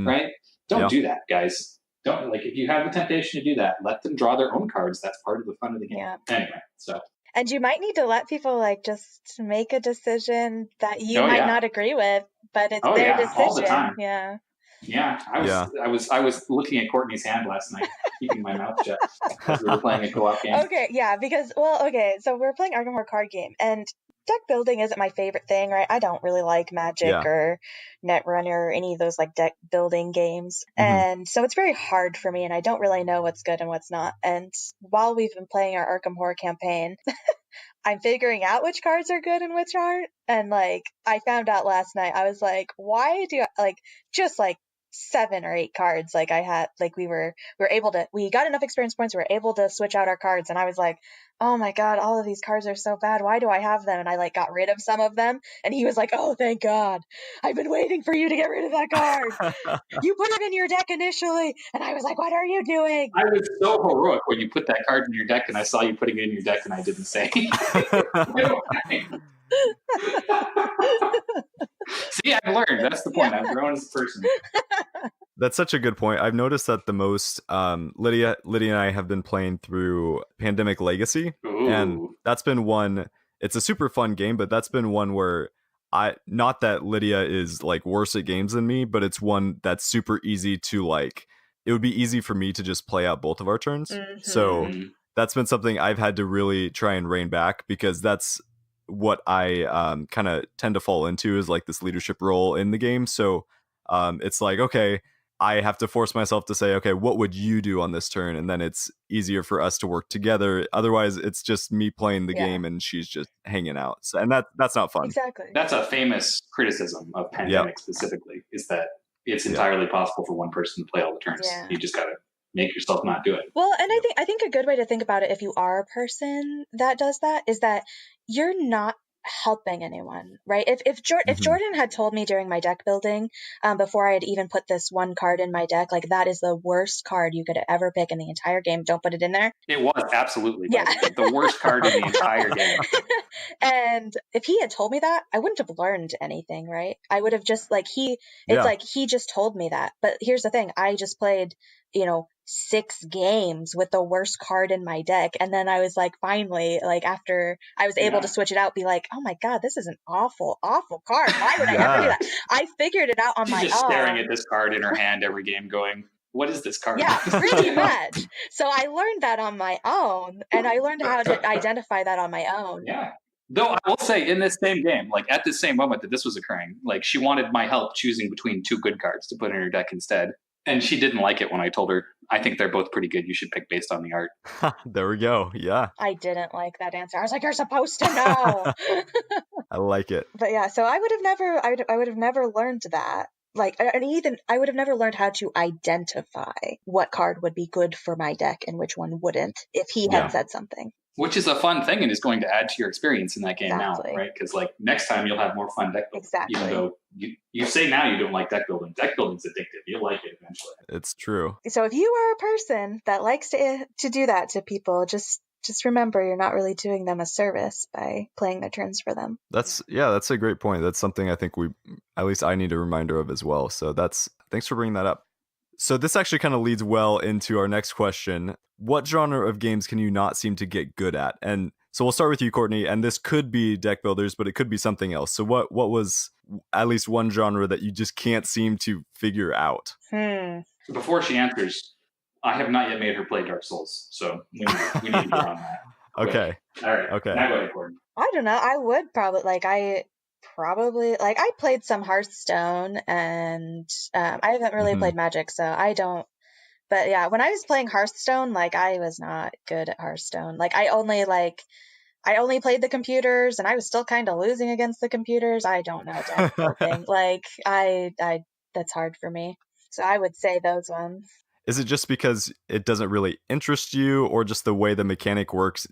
Right? Don't do that, guys. Don't if you have the temptation to do that, let them draw their own cards. That's part of the fun of the game. Yeah. Anyway, so. And you might need to let people like just make a decision that you might not agree with, but it's their decision. All the time. Yeah. Yeah, I was looking at Courtney's hand last night, keeping my mouth shut as we were playing a co-op game. Okay, yeah, so we're playing Arkham Horror card game, and deck building isn't my favorite thing, right? I don't really like Magic or Netrunner or any of those like deck building games, and so it's very hard for me, and I don't really know what's good and what's not. And while we've been playing our Arkham Horror campaign, I'm figuring out which cards are good and which aren't. And like, I found out last night, I was like, why do I like just like 7 or 8 cards like I had, like we got enough experience points, we were able to switch out our cards, and I was like, oh my god, all of these cards are so bad, why do I have them? And I like got rid of some of them, and he was like, oh thank god, I've been waiting for you to get rid of that card. You put it in your deck initially. And I was like, what are you doing? I was so heroic when you put that card in your deck, and I saw you putting it in your deck, and I didn't say. See, I've learned. That's the point. I've grown as a person. That's such a good point. I've noticed that the most Lydia and I have been playing through Pandemic Legacy. Ooh. And that's been one. It's a super fun game, but that's been one where not that Lydia is like worse at games than me, but it's one that's super easy to like. It would be easy for me to just play out both of our turns. So that's been something I've had to really try and rein back, because that's what I kind of tend to fall into, is like this leadership role in the game. So it's like, okay, I have to force myself to say, okay, what would you do on this turn? And then it's easier for us to work together. Otherwise, it's just me playing the game and she's just hanging out. So, and that's not fun. Exactly. That's a famous criticism of Pandemic specifically, is that it's entirely possible for one person to play all the turns. Yeah. You just got to make yourself not do it. Well, and I think a good way to think about it, if you are a person that does that, is that you're not helping anyone, right? If Jordan had told me during my deck building, before I had even put this one card in my deck, like, that is the worst card you could ever pick in the entire game, don't put it in there. It was absolutely the worst card in the entire game. And if he had told me that, I wouldn't have learned anything, right? I would have just like he just told me that. But here's the thing, I just played, 6 games with the worst card in my deck, and then I was like, finally, like, after I was able to switch it out, be like, oh my god, this is an awful card, why would I ever do that? I figured it out on my own. She's just staring at this card in her hand every game going, what is this card? Yeah, pretty much. So I learned that on my own, and I learned how to identify that on my own. Yeah. Though I will say, in this same game, like, at the same moment that this was occurring, like, she wanted my help choosing between 2 good cards to put in her deck instead. And she didn't like it when I told her, I think they're both pretty good. You should pick based on the art. There we go. Yeah. I didn't like that answer. I was like, you're supposed to know. I like it. But yeah, so I would have never learned that. Like, and even I would have never learned how to identify what card would be good for my deck and which one wouldn't if he had said something. Which is a fun thing and is going to add to your experience in that game now, right? Because, like, next time you'll have more fun deck building. Exactly. Even though you say now you don't like deck building. Deck building's addictive. You'll like it eventually. It's true. So if you are a person that likes to do that to people, just remember, you're not really doing them a service by playing their turns for them. That's a great point. That's something I think at least I need a reminder of as well. So thanks for bringing that up. So this actually kind of leads well into our next question. What genre of games can you not seem to get good at? And so we'll start with you, Courtney, and this could be deck builders, but it could be something else. So what was at least one genre that you just can't seem to figure out? Before she answers, I have not yet made her play Dark Souls, so we need to get on that. Okay. All right. Okay. Now go ahead, Courtney. I don't know. I would probably I played some Hearthstone, and I haven't really played Magic, so I don't. But yeah, when I was playing Hearthstone, like, I was not good at Hearthstone. Like, I only played the computers, and I was still kind of losing against the computers. I don't know deck building. Like, I that's hard for me. So I would say those ones. Is it just because it doesn't really interest you, or just the way the mechanic works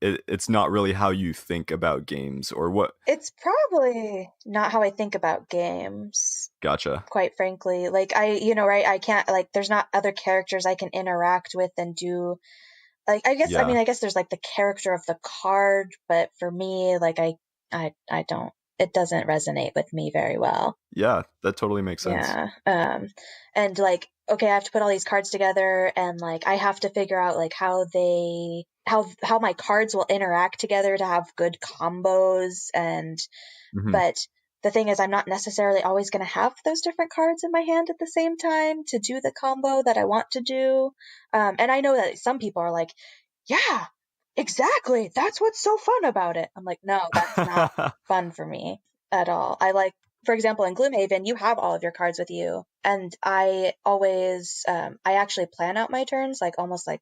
it's not really how you think about games, or what? It's probably not how I think about games. Gotcha. Quite frankly, like, I can't, like, there's not other characters I can interact with and do, like, I guess there's like the character of the card, but for me, like, I don't, it doesn't resonate with me very well. Yeah, that totally makes sense. Yeah. And like, okay, I have to put all these cards together, and like, I have to figure out like how my cards will interact together to have good combos, and but the thing is, I'm not necessarily always going to have those different cards in my hand at the same time to do the combo that I want to do. And I know that some people are like, yeah, exactly, that's what's so fun about it. I'm like, no, that's not fun for me at all. I like, for example, in Gloomhaven, you have all of your cards with you, and I always, I actually plan out my turns, like, almost like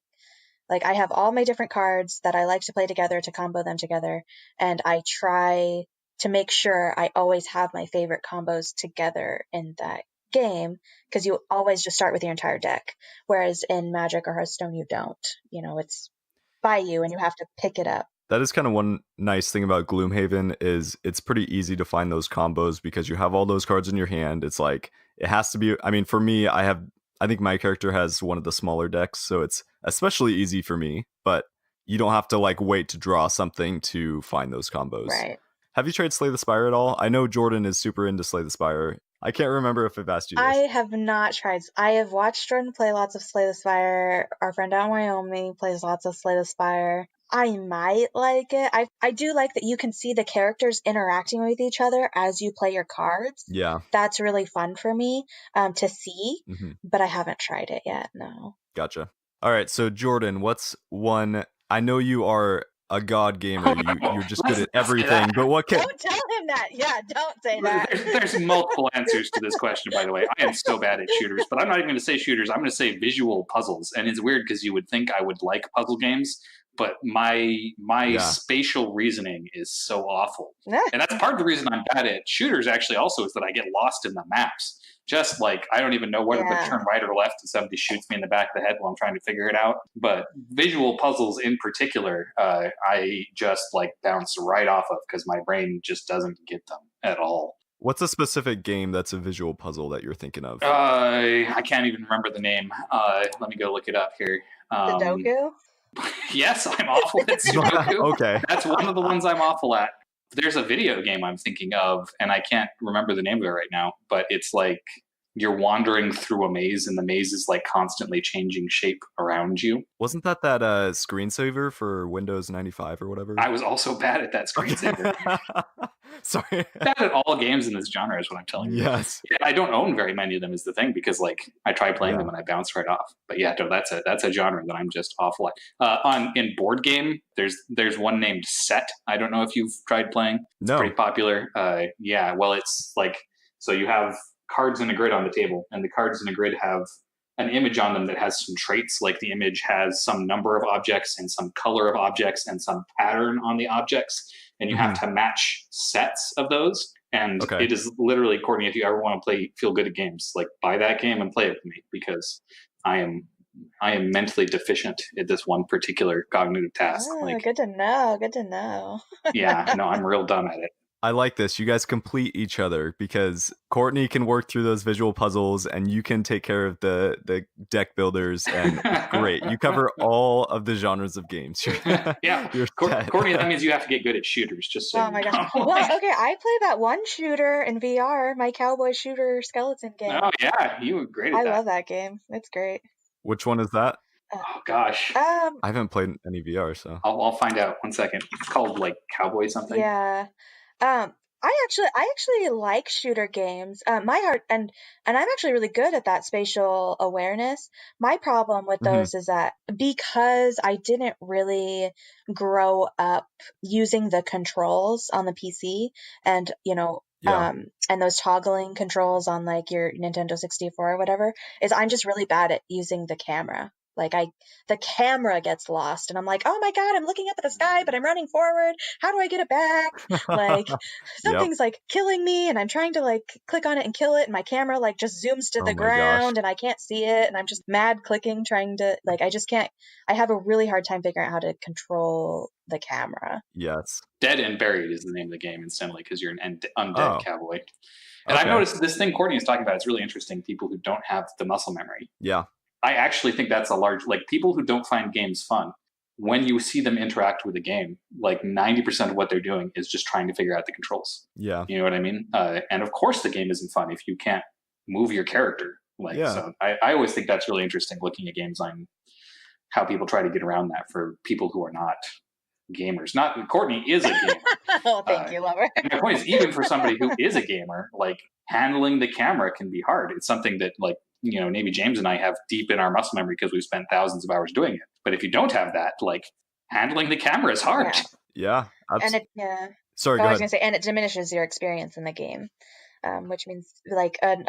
I have all my different cards that I like to play together to combo them together, and I try to make sure I always have my favorite combos together in that game, because you always just start with your entire deck, whereas in Magic or Hearthstone, you don't. It's by you, and you have to pick it up. That is kind of one nice thing about Gloomhaven, is it's pretty easy to find those combos because you have all those cards in your hand. It's like, it has to be, I mean, for me, I think my character has one of the smaller decks, so it's especially easy for me, but you don't have to like wait to draw something to find those combos. Right. Have you tried Slay the Spire at all? I know Jordan is super into Slay the Spire. I can't remember if I've asked you this. I have not tried. I have watched Jordan play lots of Slay the Spire. Our friend out in Wyoming plays lots of Slay the Spire. I might like it. I do like that you can see the characters interacting with each other as you play your cards. Yeah. That's really fun for me to see, but I haven't tried it yet, no. Gotcha. All right, so Jordan, what's one? I know you are a god gamer. You're just good at everything. But what can? Don't tell him that. Yeah, don't say that. There's multiple answers to this question, by the way. I am so bad at shooters, but I'm not even going to say shooters. I'm going to say visual puzzles. And it's weird because you would think I would like puzzle games, but my spatial reasoning is so awful. And that's part of the reason I'm bad at shooters, actually, also, is that I get lost in the maps. Just like I don't even know whether to turn right or left, and somebody shoots me in the back of the head while I'm trying to figure it out. But visual puzzles in particular, I just like bounce right off of because my brain just doesn't get them at all. What's a specific game that's a visual puzzle that you're thinking of? I can't even remember the name. Let me go look it up here. Sudoku? Yes, I'm awful at Sudoku. Okay. That's one of the ones I'm awful at. There's a video game I'm thinking of, and I can't remember the name of it right now, but it's like you're wandering through a maze, and the maze is like constantly changing shape around you. Wasn't that screensaver for Windows 95 or whatever? I was also bad at that screensaver. Sorry. Bad at all games in this genre is what I'm telling you. Yes. Yeah, I don't own very many of them is the thing, because like I try playing them and I bounce right off. But yeah, no, that's a genre that I'm just awful at. In board game, there's one named Set. I don't know if you've tried playing. It's pretty popular. Well, it's like, so you have cards in a grid on the table, and the cards in a grid have an image on them that has some traits, like the image has some number of objects and some color of objects and some pattern on the objects, and you have to match sets of those. And it is literally, Courtney, if you ever want to play feel good at games, like buy that game and play it with me, because I am mentally deficient at this one particular cognitive task. Good to know. Yeah, no, I'm real dumb at it. I like this. You guys complete each other, because Courtney can work through those visual puzzles and you can take care of the deck builders, and great. You cover all of the genres of games. Yeah. Courtney, that means you have to get good at shooters, just so my gosh. Well, okay, I play that one shooter in VR, my cowboy shooter skeleton game. Oh yeah, you were great at that. I love that game. It's great. Which one is that? Oh gosh. I haven't played any VR, so I'll find out. One second. It's called like Cowboy something. Yeah. I actually like shooter games. My heart and I'm actually really good at that spatial awareness. My problem with those is that because I didn't really grow up using the controls on the PC, and and those toggling controls on like your Nintendo 64 or whatever, is I'm just really bad at using the camera. Like the camera gets lost, and I'm like, oh my God, I'm looking up at the sky, but I'm running forward. How do I get it back? Like something's like killing me, and I'm trying to like click on it and kill it, and my camera like just zooms to the ground, and I can't see it, and I'm just mad clicking, trying to like, I just can't. I have a really hard time figuring out how to control the camera. Yes. Dead and Buried is the name of the game instantly, because you're an undead cowboy. And I've noticed this thing Courtney is talking about. It's really interesting. People who don't have the muscle memory. Yeah. I actually think that's a large, like people who don't find games fun, when you see them interact with a game, like 90% of what they're doing is just trying to figure out the controls. Yeah. You know what I mean? And of course the game isn't fun if you can't move your character. So I always think that's really interesting, looking at games on how people try to get around that for people who are not gamers. Not Courtney is a gamer. Oh, thank you, lover. My point is, even for somebody who is a gamer, like handling the camera can be hard. It's something that like, maybe James and I have deep in our muscle memory because we've spent thousands of hours doing it. But if you don't have that, like handling the camera is hard. Yeah. And Sorry, I was going to say, and it diminishes your experience in the game, which means like an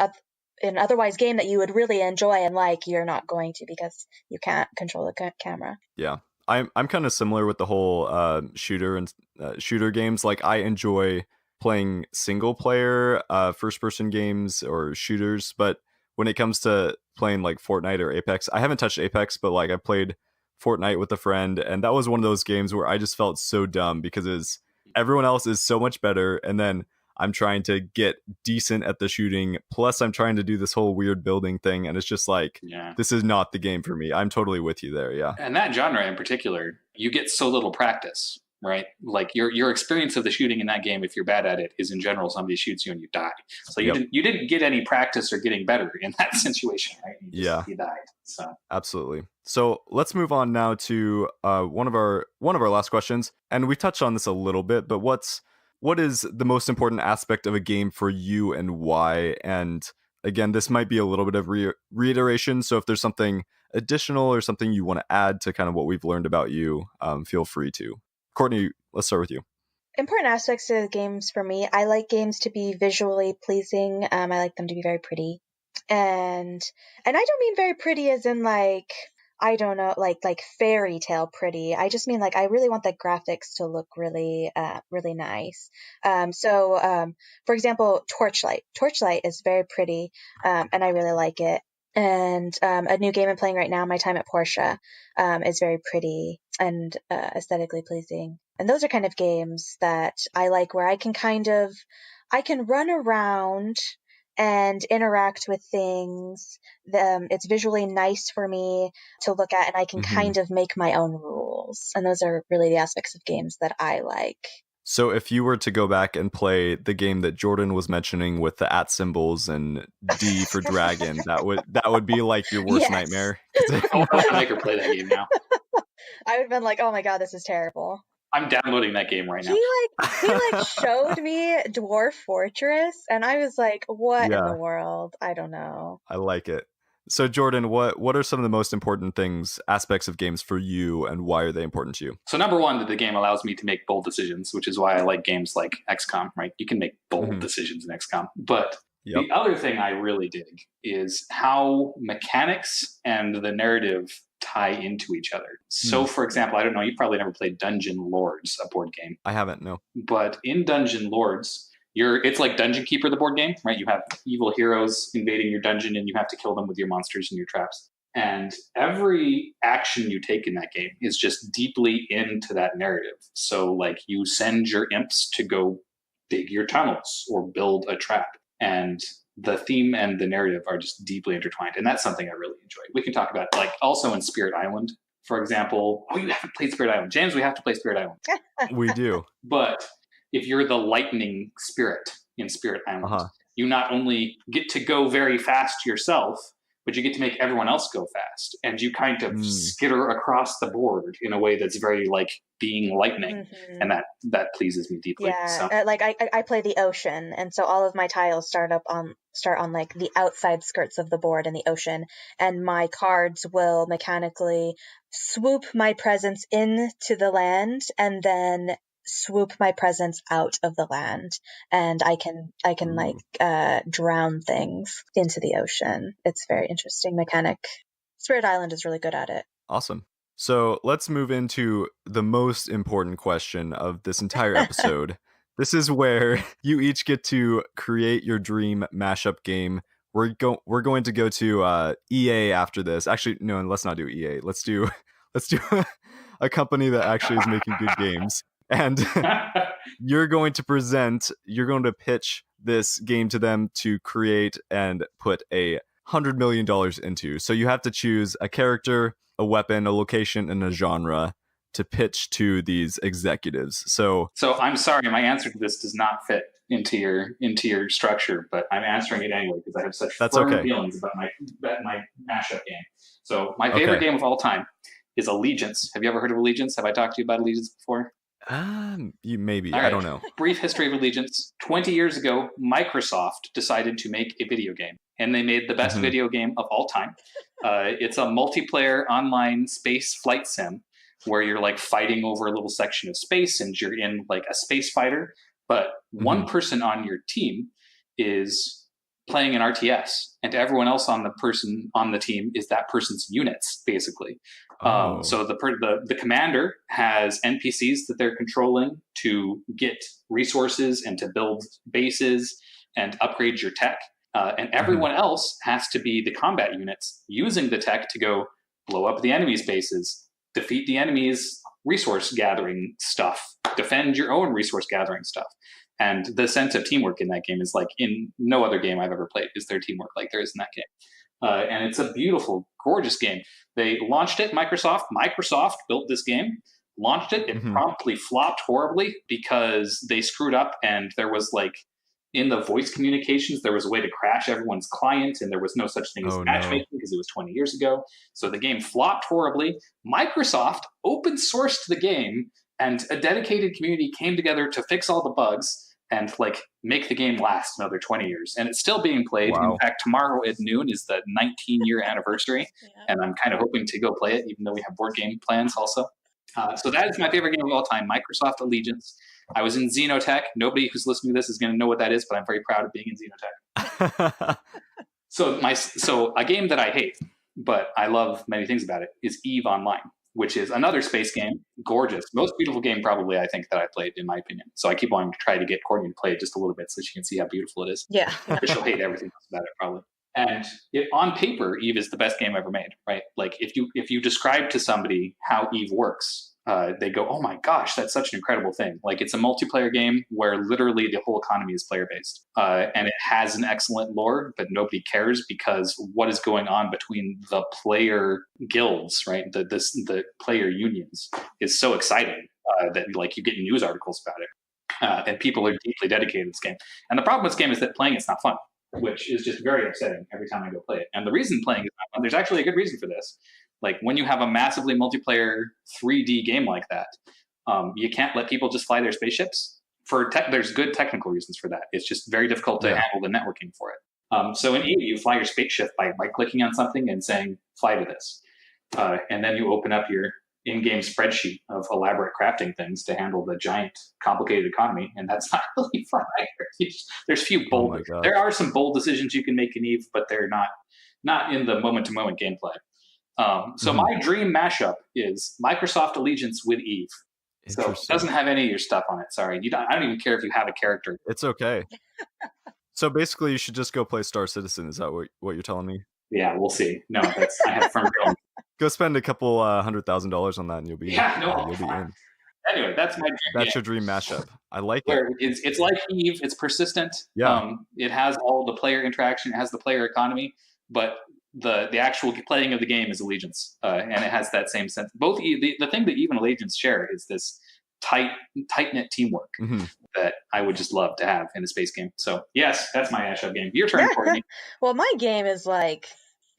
otherwise game that you would really enjoy and like, you're not going to, because you can't control the camera. Yeah. I'm kind of similar with the whole shooter and shooter games. Like I enjoy playing single player first person games or shooters, but when it comes to playing like Fortnite or Apex, I haven't touched Apex, but like I played Fortnite with a friend, and that was one of those games where I just felt so dumb because everyone else is so much better, and then I'm trying to get decent at the shooting, plus I'm trying to do this whole weird building thing, and it's just like, this is not the game for me. I'm totally with you there, yeah. And that genre in particular, you get so little practice, right? Like your experience of the shooting in that game, if you're bad at it, is in general somebody shoots you and you die. So you didn't get any practice or getting better in that situation, right? You died. So absolutely. So let's move on now to one of our last questions, and we touched on this a little bit, but what is the most important aspect of a game for you, and why? And again, this might be a little bit of reiteration. So if there's something additional or something you want to add to kind of what we've learned about you, feel free to. Courtney, let's start with you. Important aspects of games for me. I like games to be visually pleasing. I like them to be very pretty. And I don't mean very pretty as in like, I don't know, like fairy tale pretty. I just mean like I really want the graphics to look really really nice. For example, Torchlight. Torchlight is very pretty, and I really like it. And a new game I'm playing right now, My Time at Portia, is very pretty and aesthetically pleasing. And those are kind of games that I like where I can run around and interact with things. It's visually nice for me to look at, and I can kind of make my own rules. And those are really the aspects of games that I like. So if you were to go back and play the game that Jordan was mentioning with the @ symbols and D for dragon, that would be like your worst nightmare. I want to make her play that game now. I would have been like, oh my god, this is terrible. I'm downloading that game right now. He showed me Dwarf Fortress, and I was like, what in the world? I don't know. I like it. So Jordan, what are some of the most important aspects of games for you, and why are they important to you? So number one, that the game allows me to make bold decisions, which is why I like games like XCOM, right? You can make bold decisions in XCOM. But the other thing I really dig is how mechanics and the narrative tie into each other. So for example, I don't know, you probably never played Dungeon Lords, a board game. I haven't, no. But in Dungeon Lords, it's like Dungeon Keeper, the board game, right? You have evil heroes invading your dungeon and you have to kill them with your monsters and your traps. And every action you take in that game is just deeply into that narrative. So like you send your imps to go dig your tunnels or build a trap. And the theme and the narrative are just deeply intertwined. And that's something I really enjoy. We can talk about like also in Spirit Island, for example. Oh, you haven't played Spirit Island. James, we have to play Spirit Island. We do. But if you're the lightning spirit in Spirit Island, you not only get to go very fast yourself, but you get to make everyone else go fast. And you kind of skitter across the board in a way that's very like being lightning. And that pleases me deeply. Yeah, so. like I play the ocean, and so all of my tiles start on like the outside skirts of the board in the ocean, and my cards will mechanically swoop my presence into the land and then swoop my presence out of the land, and I can drown things into the ocean. It's a very interesting mechanic. Spirit Island is really good at it. Awesome. So let's move into the most important question of this entire episode. This is where you each get to create your dream mashup game. We're going to go to EA after this. Actually, no, let's not do EA. Let's do a company that actually is making good games. And you're going to pitch this game to them to create and put $100 million into. So you have to choose a character, a weapon, a location, and a genre to pitch to these executives. So I'm sorry, my answer to this does not fit into your structure, but I'm answering it anyway because I have such firm feelings about my mashup game. So my favorite game of all time is Allegiance. Have you ever heard of Allegiance? Have I talked to you about Allegiance before? Maybe. Right. I don't know. Brief history of Allegiance. 20 years ago, Microsoft decided to make a video game, and they made the best video game of all time. It's a multiplayer online space flight sim where you're like fighting over a little section of space and you're in like a space fighter, but one person on your team is playing an RTS, and everyone else on the team is that person's units, basically. So the commander has NPCs that they're controlling to get resources and to build bases and upgrade your tech. And everyone else has to be the combat units using the tech to go blow up the enemy's bases, defeat the enemy's resource gathering stuff, defend your own resource gathering stuff. And the sense of teamwork in that game is like in no other game I've ever played is there teamwork like there is in that game. And it's a beautiful, gorgeous game. They launched it, Microsoft built this game, launched it. It promptly flopped horribly because they screwed up, and there was like, in the voice communications, there was a way to crash everyone's client, and there was no such thing as matchmaking because it was 20 years ago. So the game flopped horribly. Microsoft open sourced the game, and a dedicated community came together to fix all the bugs. and like make the game last another 20 years. And it's still being played. Wow. In fact, tomorrow at noon is the 19-year anniversary. Yeah. And I'm kind of hoping to go play it, even though we have board game plans also. So that is my favorite game of all time, Microsoft Allegiance. I was in Xenotech. Nobody who's listening to this is going to know what that is, but I'm very proud of being in Xenotech. So a game that I hate, but I love many things about it, is EVE Online, which is another space game. Gorgeous. Most beautiful game probably I think that I played, in my opinion. So I keep wanting to try to get Courtney to play it just a little bit so she can see how beautiful it is. Yeah. But she'll hate everything else about it probably. And on paper, EVE is the best game ever made, right? Like if you describe to somebody how EVE works, they go, "Oh my gosh, that's such an incredible thing!" Like it's a multiplayer game where literally the whole economy is player based, and it has an excellent lore, but nobody cares because what is going on between the player guilds, right? The player unions is so exciting that like you get news articles about it, and people are deeply dedicated to this game. And the problem with this game is that playing it's not fun, which is just very upsetting every time I go play it. And the reason playing is not fun, there's actually a good reason for this. Like when you have a massively multiplayer 3D game like that, you can't let people just fly their spaceships. There's good technical reasons for that. It's just very difficult to handle the networking for it. So in EVE, you fly your spaceship by clicking on something and saying, "Fly to this." And then you open up your in-game spreadsheet of elaborate crafting things to handle the giant, complicated economy, and that's not really fun either. There's few bold. There are some bold decisions you can make in EVE, but they're not in the moment-to-moment gameplay. So my dream mashup is Microsoft Allegiance with EVE. So it doesn't have any of your stuff on it. Sorry, I don't even care if you have a character. It's okay. So basically, you should just go play Star Citizen. Is that what you're telling me? Yeah, we'll see. No, I have firm feelings. Go spend a couple $100,000 on that, and you'll be you'll be in. Anyway, that's my dream. That's your dream mashup. I like it. It's like EVE. It's persistent. Yeah. It has all the player interaction. It has the player economy, but the actual playing of the game is Allegiance, and it has that same sense. Both the thing that EVE and Allegiance share is this tight-knit teamwork that I would just love to have in a space game. So yes, that's my mashup game. Your turn, Courtney. Well, my game is like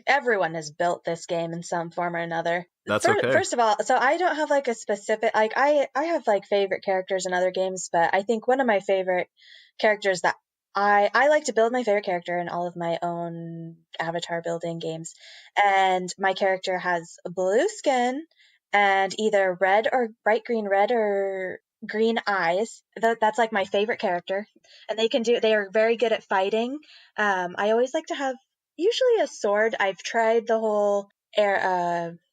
everyone has built this game in some form or another. That's okay. First of all, so I don't have like a specific, like I have like favorite characters in other games, but I think one of my favorite characters that I like to build my favorite character in all of my own avatar building games. And my character has blue skin and either red or bright green red or green eyes. That's like my favorite character. And they are very good at fighting. I always like to have usually a sword. I've tried the whole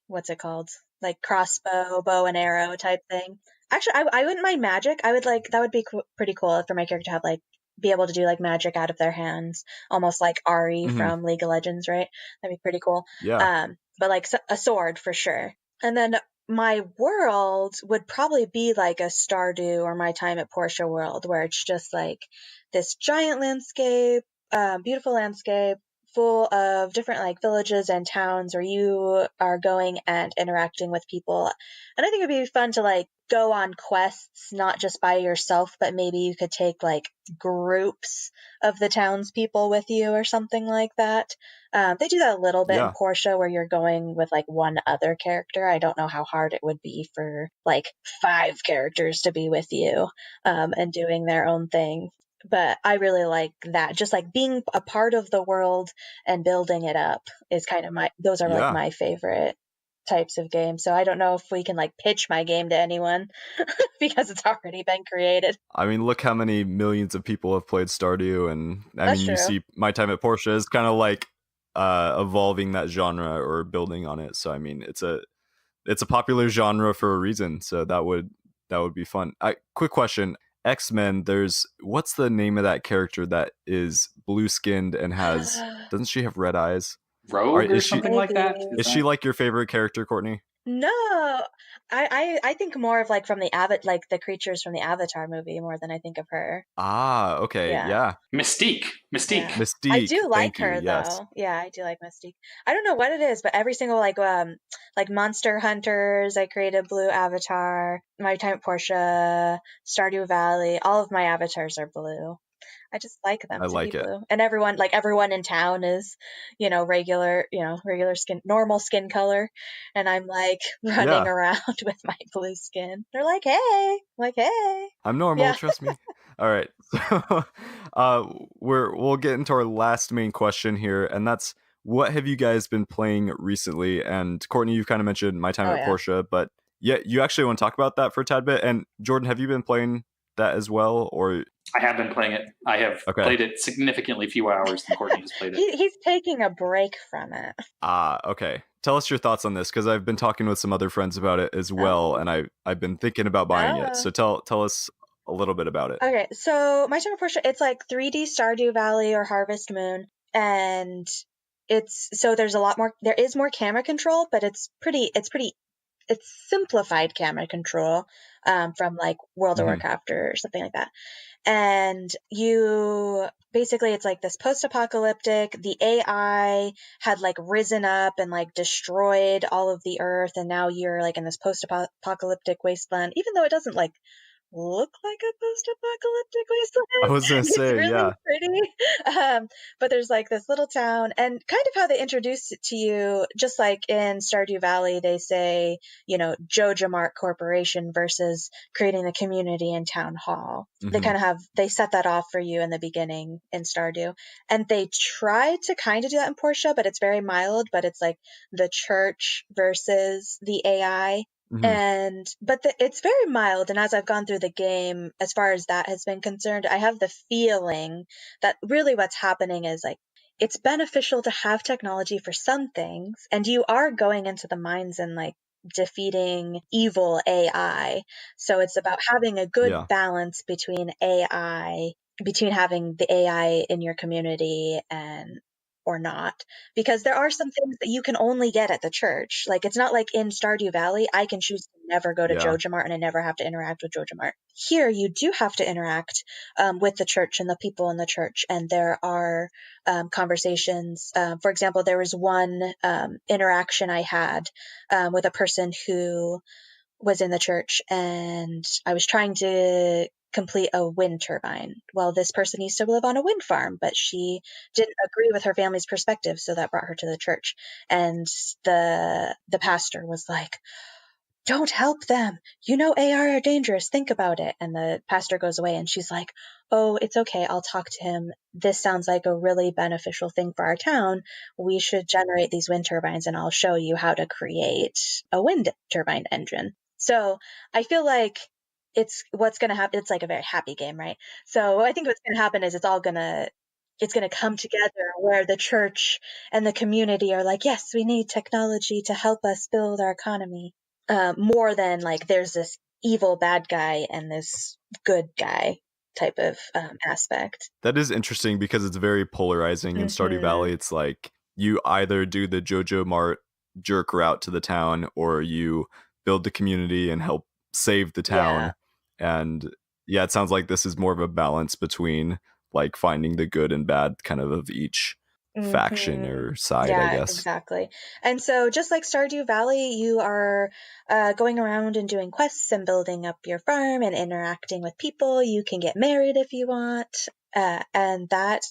what's it called? Like crossbow, bow and arrow type thing. Actually, I wouldn't mind magic. I would like, that would be pretty cool for my character to have like, be able to do like magic out of their hands, almost like Ari from League of Legends, right? That'd be pretty cool. Yeah. But like a sword for sure. And then my world would probably be like a Stardew or My Time at Portia world, where it's just like this giant landscape, beautiful landscape, full of different like villages and towns where you are going and interacting with people. And I think it'd be fun to like go on quests, not just by yourself, but maybe you could take like groups of the townspeople with you or something like that. They do that a little bit in Portia, where you're going with like one other character. I don't know how hard it would be for like 5 characters to be with you and doing their own thing. But I really like that. Just like being a part of the world and building it up is kind of those are like my favorite types of games. So I don't know if we can like pitch my game to anyone because it's already been created. I mean, look how many millions of people have played Stardew, and I mean, you see My Time at Portia is kind of like evolving that genre or building on it. So I mean, it's a popular genre for a reason. So that would be fun. Quick question. X-Men, what's the name of that character that is blue skinned and doesn't she have red eyes? Rogue or something like that? Is she like your favorite character, Courtney? No, I think more of like from the like the creatures from the Avatar movie more than I think of her. Ah, okay, yeah. Mystique. Yeah. I do like her though. Yeah, I do like Mystique. I don't know what it is, but every single like Monster Hunters, I created blue avatar. My Time at Portia, Stardew Valley, all of my avatars are blue. I just like them to be blue. And everyone in town is, regular skin, normal skin color. And I'm like running around with my blue skin. They're like, hey. I'm like, hey. I'm normal, trust me. All right. So we'll get into our last main question here, and that's what have you guys been playing recently? And Courtney, you've kind of mentioned My Time Oh at yeah. Portia, but yeah, you actually want to talk about that for a tad bit. And Jordan, have you been playing that as well? Or I have been playing it. I have okay. played it significantly fewer hours than Courtney has played it. He's taking a break from it. Okay. Tell us your thoughts on this, because I've been talking with some other friends about it as well, Oh. and I've been thinking about buying it. So tell us a little bit about it. Okay, so My Time at Portia, it's like 3D Stardew Valley or Harvest Moon, and there's a lot more. There is more camera control, but it's simplified camera control, from like World of Mhm. Warcraft or something like that. And you basically, it's like this post-apocalyptic. The AI had like risen up and like destroyed all of the earth, and now you're like in this post-apocalyptic wasteland, even though it doesn't like look like a post-apocalyptic I wasteland. was gonna It's say, really yeah. pretty. But there's like this little town, and kind of how they introduce it to you, just like in Stardew Valley, they say, Joja Mart Corporation versus creating the community in Town Hall. They Mhm. kind of they set that off for you in the beginning in Stardew. And they try to kind of do that in Portia, but it's very mild, but it's like the church versus the AI. Mhm. It's very mild, and as I've gone through the game, as far as that has been concerned, I have the feeling that really what's happening is like it's beneficial to have technology for some things, and you are going into the mines and like defeating evil AI. So it's about having a good Yeah. balance between having the AI in your community and or not, because there are some things that you can only get at the church. Like it's not like in Stardew Valley, I can choose to never go to Yeah. Jojamart and I never have to interact with Jojamart. Here, you do have to interact with the church and the people in the church, and there are conversations. For example, there was one interaction I had with a person who was in the church, and I was trying to complete a wind turbine. Well, this person used to live on a wind farm, but she didn't agree with her family's perspective, so that brought her to the church. And the pastor was like, "Don't help them. AI are dangerous. Think about it." And the pastor goes away, and she's like, "Oh, it's okay. I'll talk to him. This sounds like a really beneficial thing for our town. We should generate these wind turbines, and I'll show you how to create a wind turbine engine." So I feel like it's what's going to happen. It's like a very happy game, right? So I think what's going to happen is it's going to come together where the church and the community are like, yes, we need technology to help us build our economy, more than like there's this evil bad guy and this good guy type of aspect. That is interesting because it's very polarizing. In Stardew Hmm. Valley, it's like you either do the Jojo Mart jerk route to the town, or you build the community and help save the Yeah. town. And yeah, it sounds like this is more of a balance between like finding the good and bad kind of each faction Hmm. or side, I Yeah, guess. exactly. And so, just like Stardew Valley, you are going around and doing quests and building up your farm and interacting with people. You can get married if you want, and that,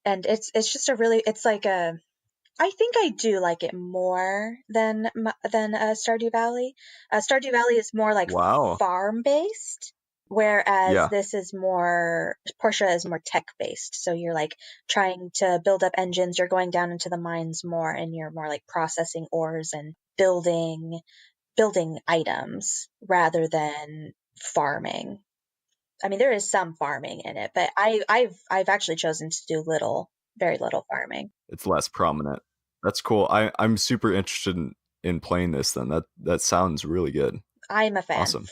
and it's just a really, it's like a I think I do like it more than Stardew Valley. Stardew Valley is more like Wow. farm based, whereas Yeah. this is more Portia is more tech based. So you're like trying to build up engines. You're going down into the mines more, and you're more like processing ores and building items rather than farming. I mean, there is some farming in it, but I've actually chosen to do very little farming. It's less prominent. That's cool. I'm super interested in playing this then. That sounds really good. I'm a fan. Awesome.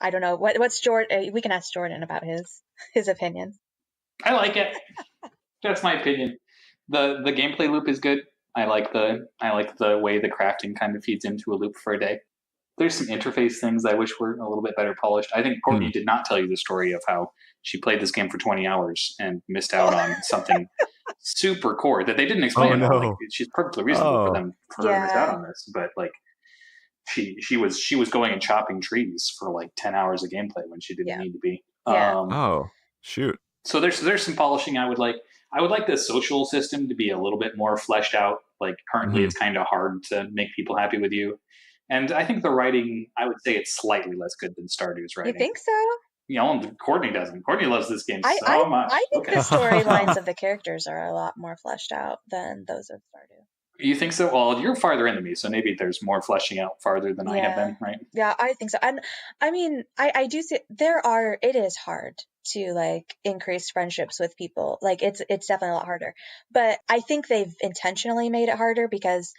I don't know what's Jordan. We can ask Jordan about his opinion. I like it. That's my opinion. The gameplay loop is good. I like the way the crafting kind of feeds into a loop for a day. There's some interface things I wish were a little bit better polished. I think Hmm. Courtney did not tell you the story of how she played this game for 20 hours and missed out Oh, on something super core that they didn't explain Oh at all. Like no. she's perfectly reasonable Oh. for her to miss out yeah. on this, but like she was going and chopping trees for like 10 hours of gameplay when she didn't Yeah. need to be. Yeah. Oh. Shoot. So there's some polishing I would like. I would like the social system to be a little bit more fleshed out. Like currently, Hmm. it's kind of hard to make people happy with you, and I think the writing, I would say it's slightly less good than Stardew's You writing. think so? Courtney doesn't. Courtney loves this game I so much. I think Okay. the storylines of the characters are a lot more fleshed out than those of Stardew. You think so? Well, you're farther in than me, so maybe there's more fleshing out farther than I have been, right? Yeah, I think so. And I mean, I do see it is hard to like increase friendships with people. Like it's definitely a lot harder. But I think they've intentionally made it harder because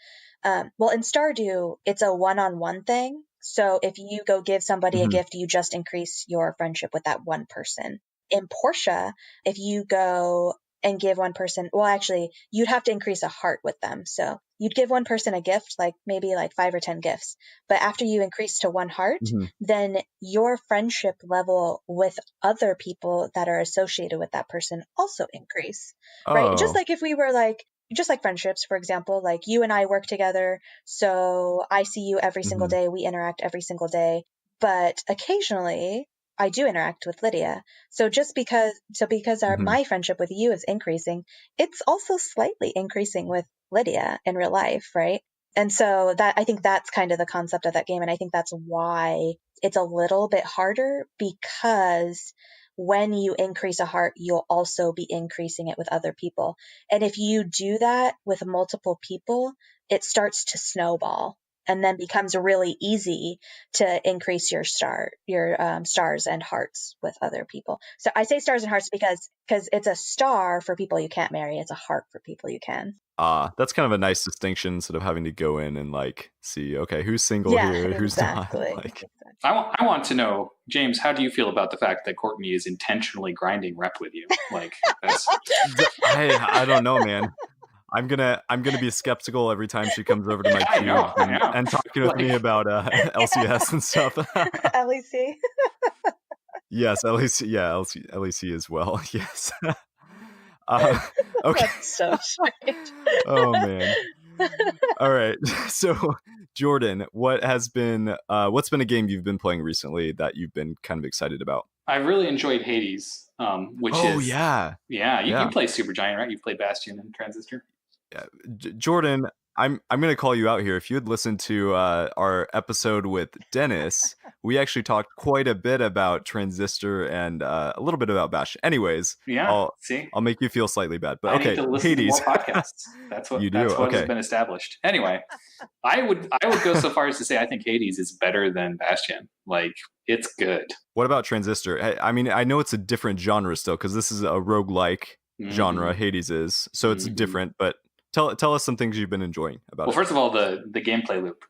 well, in Stardew, it's a one-on-one thing. So if you go give somebody a Mhm. gift, you just increase your friendship with that one person. In Portia, if you go and give one person, well, actually, you'd have to increase a heart with them. So you'd give one person a gift, like maybe like 5 or 10 gifts. But after you increase to one heart, Mhm. then your friendship level with other people that are associated with that person also increase, right? Just Oh. like if we were like, just like friendships, for example, like you and I work together. So I see you every single Mhm. day. We interact every single day. But occasionally I do interact with Lydia. So because Mhm. my friendship with you is increasing, it's also slightly increasing with Lydia in real life, right? And so that I think that's kind of the concept of that game, and I think that's why it's a little bit harder because when you increase a heart, you'll also be increasing it with other people. And if you do that with multiple people, it starts to snowball and then becomes really easy to increase your stars and hearts with other people. So I say stars and hearts because it's a star for people you can't marry. It's a heart for people you can. That's kind of a nice distinction instead of having to go in and like see, okay, who's single Yeah, here, who's not. exactly. Like, I want to know, James, how do you feel about the fact that Courtney is intentionally grinding rep with you? Like that's I don't know, man. I'm gonna be skeptical every time she comes over to my I know, cube I know. and talking with me Like about LCS and stuff. LEC. Yes, LEC as well. Yes. Uh, okay. That's so strange. Oh man. All right. So, Jordan, what's been a game you've been playing recently that you've been kind of excited about? I really enjoyed Hades, which Oh is yeah. you Yeah. play Supergiant, right? You've played Bastion and Transistor. Yeah. Jordan, I'm going to call you out here. If you had listened to our episode with Dennis, we actually talked quite a bit about Transistor and a little bit about Bash. Anyways, Yeah. I'll See, I'll make you feel slightly bad. But I need okay, to listen to more Hades. podcasts. You do? That's what has Okay. been established. Anyway, I would go so far as to say I think Hades is better than Bastion. Like it's good. What about Transistor? I mean, I know it's a different genre still because this is a roguelike genre, Mm-hmm. Hades is. So it's Mm-hmm. different, but tell us some things you've been enjoying about Well, it. first of all, the gameplay loop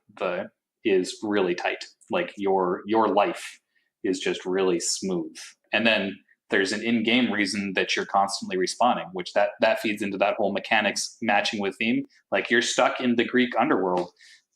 is really tight. Like your life is just really smooth, and then there's an in-game reason that you're constantly respawning, which that feeds into that whole mechanics matching with theme. Like you're stuck in the Greek underworld,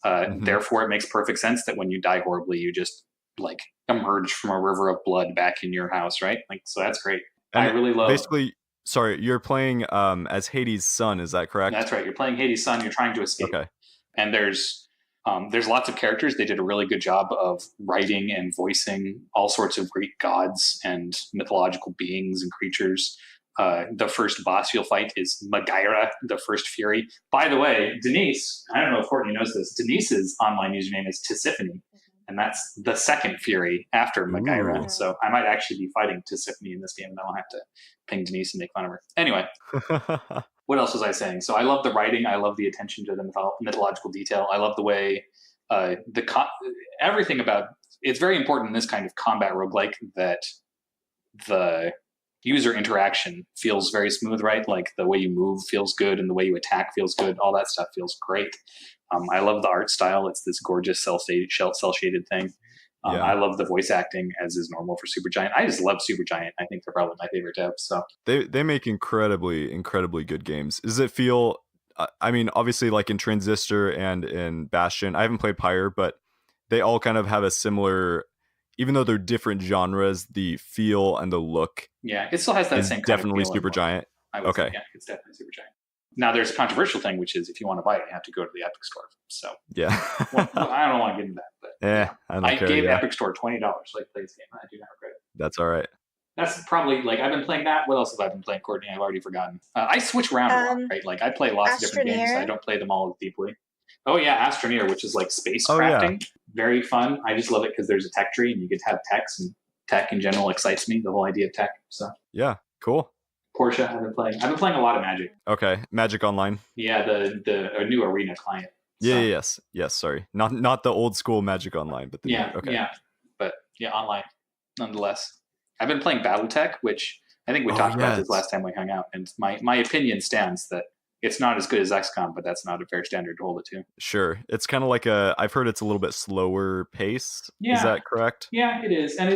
Mhm. therefore it makes perfect sense that when you die horribly, you just like emerge from a river of blood back in your house, right? Like so that's great. I And really love. basically, sorry, you're playing as Hades' son, is that correct? That's right. You're playing Hades' son. You're trying to escape, Okay. and there's lots of characters. They did a really good job of writing and voicing all sorts of Greek gods and mythological beings and creatures. The first boss you'll fight is Megaira, the first Fury. By the way, Denise, I don't know if Courtney knows this, Denise's online username is Tisiphone, and that's the second Fury after Megaira. Ooh. So I might actually be fighting Tisiphone in this game, and I won't have to ping Denise and make fun of her. Anyway, what else was I saying? So I love the writing. I love the attention to the mythological detail. I love the way everything about it's very important in this kind of combat roguelike that the user interaction feels very smooth, right? Like the way you move feels good and the way you attack feels good. All that stuff feels great. I love the art style. It's this gorgeous cell shaded thing. Yeah. I love the voice acting, as is normal for Supergiant. I just love Supergiant. I think they're probably my favorite devs. So They make incredibly good games. Does it feel I mean, obviously like in Transistor and in Bastion, I haven't played Pyre, but they all kind of have a similar, even though they're different genres, the feel and the look yeah, it still has that is same kind definitely of feel. Supergiant. I would say, Okay. yeah, it's definitely Supergiant. Now, there's a controversial thing, which is if you want to buy it, you have to go to the Epic Store. So, Yeah. well, I don't want to get into that, but Yeah, I don't care. gave Yeah. Epic Store $20 so I play this game. I do not regret it. That's all right. That's probably like I've been playing that. What else have I been playing, Courtney? I've already forgotten. I switch around a lot, right? Like I play lots of different games. I don't play them all deeply. Oh yeah, Astroneer, which is like space crafting. Very fun. I just love it because there's a tech tree and you get to have techs and tech in general excites me. The whole idea of tech. So Yeah, cool. Portia, I've been playing a lot of Magic. Okay, Magic Online. Yeah, the new Arena client. So. Yeah, yes. Sorry, not the old school Magic Online, but the new, okay. But online, nonetheless. I've been playing BattleTech, which I think we talked about this last time we hung out, and my opinion stands that it's not as good as XCOM, but that's not a fair standard to hold it to. Sure, it's kind of like I've heard it's a little bit slower paced. Yeah. Is that correct? Yeah, it is, and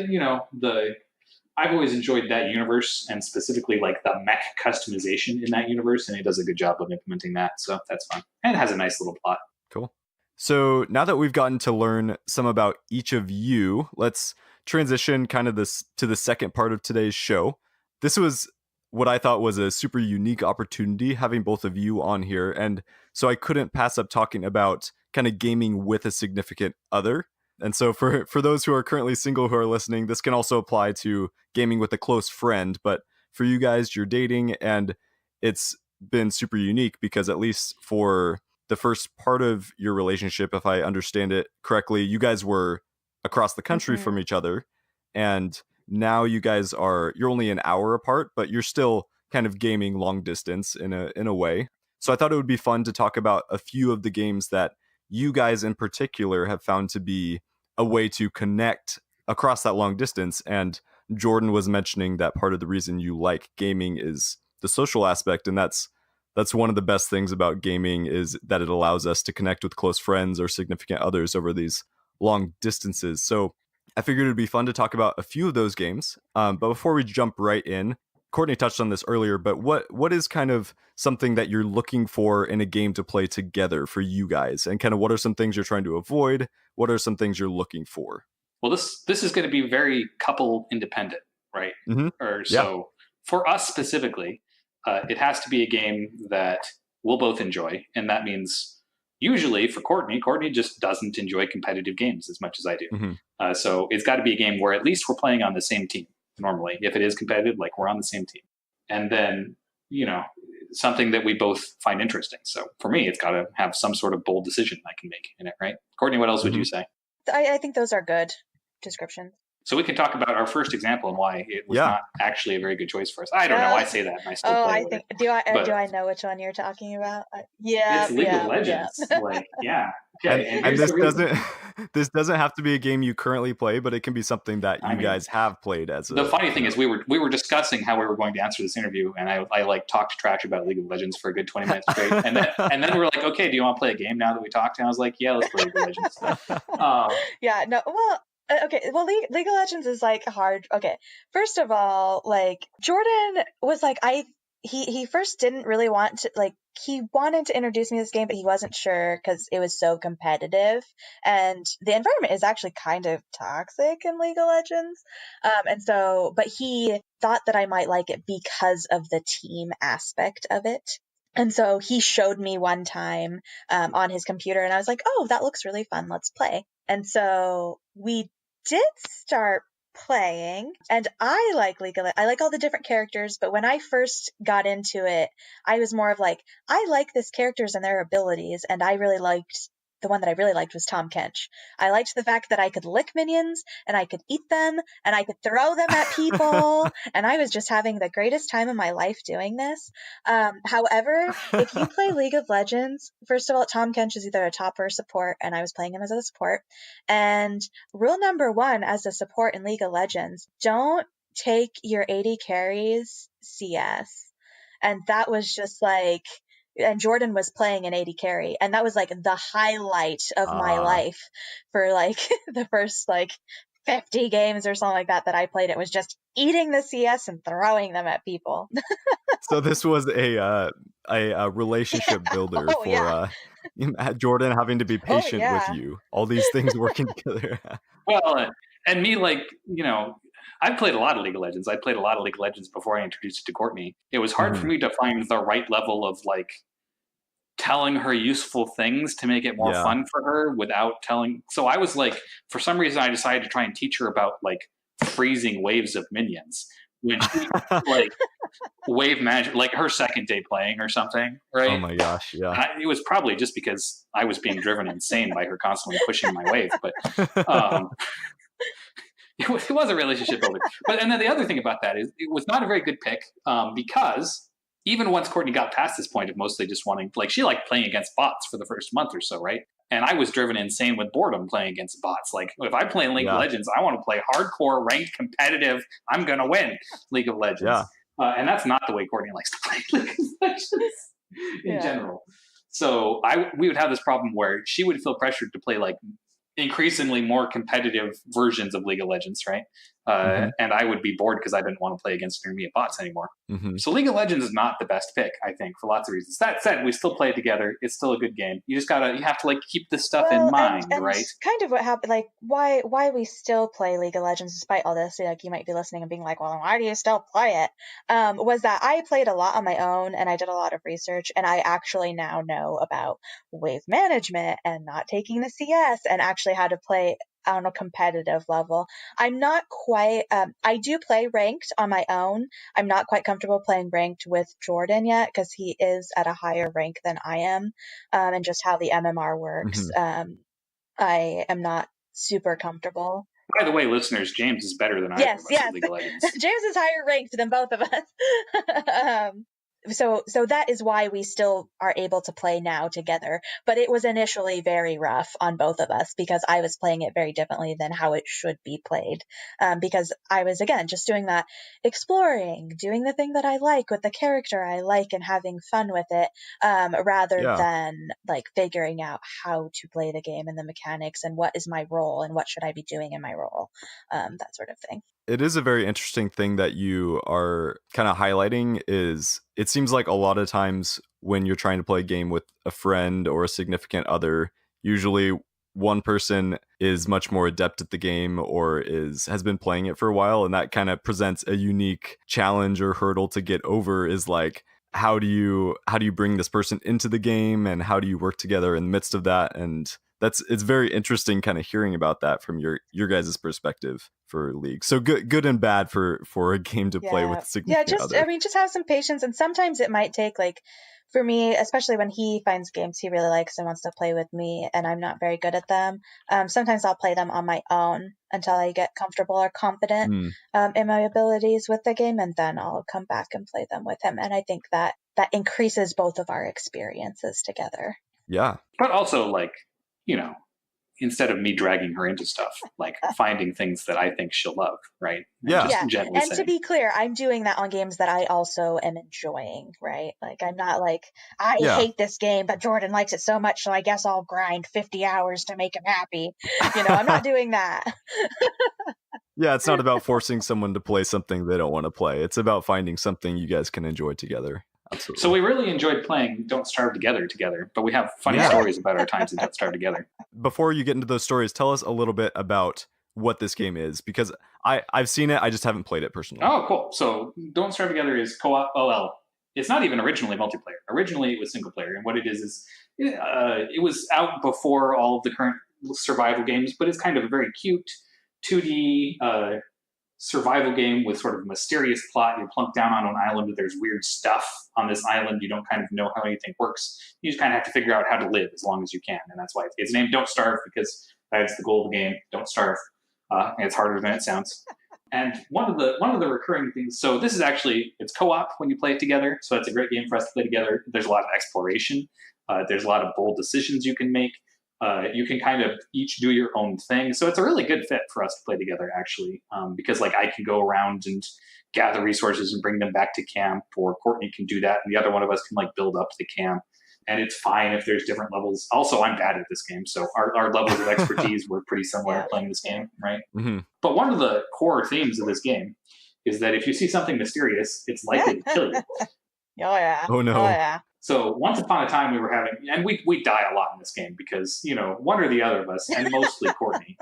I've always enjoyed that universe, and specifically like the mech customization in that universe, and it does a good job of implementing that, so that's fun. And it has a nice little plot. Cool. So now that we've gotten to learn some about each of you, let's transition kind of to the second part of today's show. This was what I thought was a super unique opportunity having both of you on here, and so I couldn't pass up talking about kind of gaming with a significant other. And so for those who are currently single who are listening, this can also apply to gaming with a close friend. But for you guys, you're dating, and it's been super unique because at least for the first part of your relationship, if I understand it correctly, you guys were across the country from each other. And now you guys you're only an hour apart, but you're still kind of gaming long distance in a way. So I thought it would be fun to talk about a few of the games that you guys in particular have found to be a way to connect across that long distance. And Jordan was mentioning that part of the reason you like gaming is the social aspect. And that's one of the best things about gaming, is that it allows us to connect with close friends or significant others over these long distances. So I figured it'd be fun to talk about a few of those games. But before we jump right in, Courtney touched on this earlier, but what is kind of something that you're looking for in a game to play together for you guys? And kind of what are some things you're trying to avoid? What are some things you're looking for? Well, this is going to be very couple independent, right? Mm-hmm. So for us specifically, it has to be a game that we'll both enjoy. And that means usually for Courtney just doesn't enjoy competitive games as much as I do. Mm-hmm. So it's got to be a game where at least we're playing on the same team. Normally, if it is competitive, like we're on the same team, and then something that we both find interesting. So for me, it's got to have some sort of bold decision I can make in it, right? Courtney, what else would you say? I think those are good descriptions. So we can talk about our first example and why it was not actually a very good choice for us. I don't know. I say that, and I still play with it. Do I know which one you're talking about? It's League of Legends. And this doesn't have to be a game you currently play, but it can be something that you guys have played as. The funny thing is, we were discussing how we were going to answer this interview, and I like talked trash about League of Legends for a good 20 minutes straight, and then we were like, okay, do you want to play a game now that we talked? And I was like, yeah, let's play League of Legends. Okay, well, League of Legends is like hard. Okay, first of all, like Jordan was like, he first didn't really want to, like, he wanted to introduce me to this game, but he wasn't sure because it was so competitive, and the environment is actually kind of toxic in League of Legends, but he thought that I might like it because of the team aspect of it. And so he showed me one time on his computer, and I was like, oh, that looks really fun. Let's play. And so we did start playing, and I like I like all the different characters, but when I first got into it, I was more of like, I like this characters and their abilities, and the one that I really liked was Tahm Kench. I liked the fact that I could lick minions, and I could eat them, and I could throw them at people, and I was just having the greatest time of my life doing this. However, if you play League of Legends, first of all, Tahm Kench is either a top or a support, and I was playing him as a support. And rule number 1 as a support in League of Legends, don't take your AD carries CS. And that was just like... And Jordan was playing an AD carry, and that was like the highlight of my life for like the first like 50 games or something like that I played. It was just eating the CS and throwing them at people. So this was a relationship builder for Jordan having to be patient with you. All these things working together. Well, and me, like, I've played a lot of League of Legends. I played a lot of League of Legends before I introduced it to Courtney. It was hard for me to find the right level of like telling her useful things to make it more fun for her without telling. So I was like, for some reason, I decided to try and teach her about like freezing waves of minions when she like wave magic, like her second day playing or something, right? Oh my gosh, yeah. It was probably just because I was being driven insane by her constantly pushing my wave, but It was a relationship builder. And then the other thing about that is it was not a very good pick because even once Courtney got past this point of mostly just wanting, like, she liked playing against bots for the first month or so, right? And I was driven insane with boredom playing against bots. Like, if I play League of Legends, I want to play hardcore, ranked, competitive. I'm going to win League of Legends. Yeah. And that's not the way Courtney likes to play League of Legends in general. So we would have this problem where she would feel pressured to play like increasingly more competitive versions of League of Legends, right? And I would be bored because I didn't want to play against intermediate bots anymore. So League of Legends is not the best pick, I think, for lots of reasons. That said, we still play it together. It's still a good game. You have to like keep this stuff in mind, and right? Kind of what happened, like why we still play League of Legends despite all this. Like, you might be listening and being like, well, why do you still play it? Was that I played a lot on my own and I did a lot of research, and I actually now know about wave management and not taking the CS and actually how to play on a competitive level. I'm not quite, I do play ranked on my own. I'm not quite comfortable playing ranked with Jordan yet because he is at a higher rank than I am, and just how the MMR works. I am not super comfortable. By the way, listeners, James is better than I am at League of Legends. James is higher ranked than both of us. So that is why we still are able to play now together. But it was initially very rough on both of us because I was playing it very differently than how it should be played. Because I was, again, just doing that exploring, doing the thing that I like with the character I like and having fun with it, rather than like figuring out how to play the game and the mechanics and what is my role and what should I be doing in my role, that sort of thing. It is a very interesting thing that you are kind of highlighting. Is it seems like a lot of times when you're trying to play a game with a friend or a significant other, usually one person is much more adept at the game or has been playing it for a while, and that kind of presents a unique challenge or hurdle to get over. Is like, how do you bring this person into the game, and how do you work together in the midst of that? And it's very interesting kind of hearing about that from your guys' perspective for League. So good and bad for a game to play with a significant other. Just have some patience, and sometimes it might take, like, for me, especially when he finds games he really likes and wants to play with me and I'm not very good at them, sometimes I'll play them on my own until I get comfortable or confident in my abilities with the game, and then I'll come back and play them with him. And I think that increases both of our experiences together. Yeah. But also, like, you know, instead of me dragging her into stuff, like finding things that I think she'll love, right? And to be clear, I'm doing that on games that I also am enjoying, right? Like, I'm not like, I hate this game, but Jordan likes it so much, so I guess I'll grind 50 hours to make him happy. I'm not doing that. Yeah, it's not about forcing someone to play something they don't want to play. It's about finding something you guys can enjoy together. Absolutely. So we really enjoyed playing Don't Starve together, but we have funny stories about our times in Don't Starve together. Before you get into those stories, tell us a little bit about what this game is, because I've seen it, I just haven't played it personally. Oh, cool. So Don't Starve Together is co-op OL. It's not even originally multiplayer. Originally it was single player, and what it is it was out before all of the current survival games, but it's kind of a very cute 2D survival game with sort of a mysterious plot. You're plunked down on an island, there's weird stuff on this island. You don't kind of know how anything works. You just kind of have to figure out how to live as long as you can, and that's why it's named Don't Starve, because that's the goal of the game. Don't starve. And it's harder than it sounds. And one of the recurring things, so this is actually, it's co-op when you play it together, so it's a great game for us to play together. There's a lot of exploration. There's a lot of bold decisions you can make. You can kind of each do your own thing. So it's a really good fit for us to play together, actually, because like I can go around and gather resources and bring them back to camp, or Courtney can do that, and the other one of us can like build up the camp. And it's fine if there's different levels. Also, I'm bad at this game, so our levels of expertise were pretty similar playing this game, right? Mm-hmm. But one of the core themes of this game is that if you see something mysterious, it's likely to kill you. Oh, yeah. Oh, no. Oh, yeah. So once upon a time we were having, and we die a lot in this game because, one or the other of us, and mostly Courtney,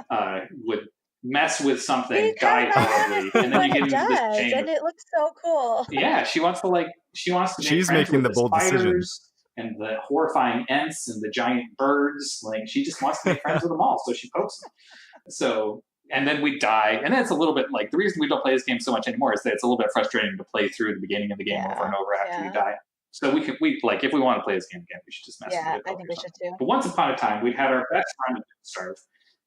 would mess with something, die horribly, and then you get into this chain. And it looks so cool. Yeah, she wants to She's making the bold decisions. And the horrifying ants and the giant birds. Like, she just wants to make friends with them all, so she pokes them. So, and then we die. And then it's a little bit like, the reason we don't play this game so much anymore is that it's a little bit frustrating to play through the beginning of the game over and over after you die. So we like, if we want to play this game again, we should just mess with it. I think we should too. But once upon a time, we'd had our best time at Starve.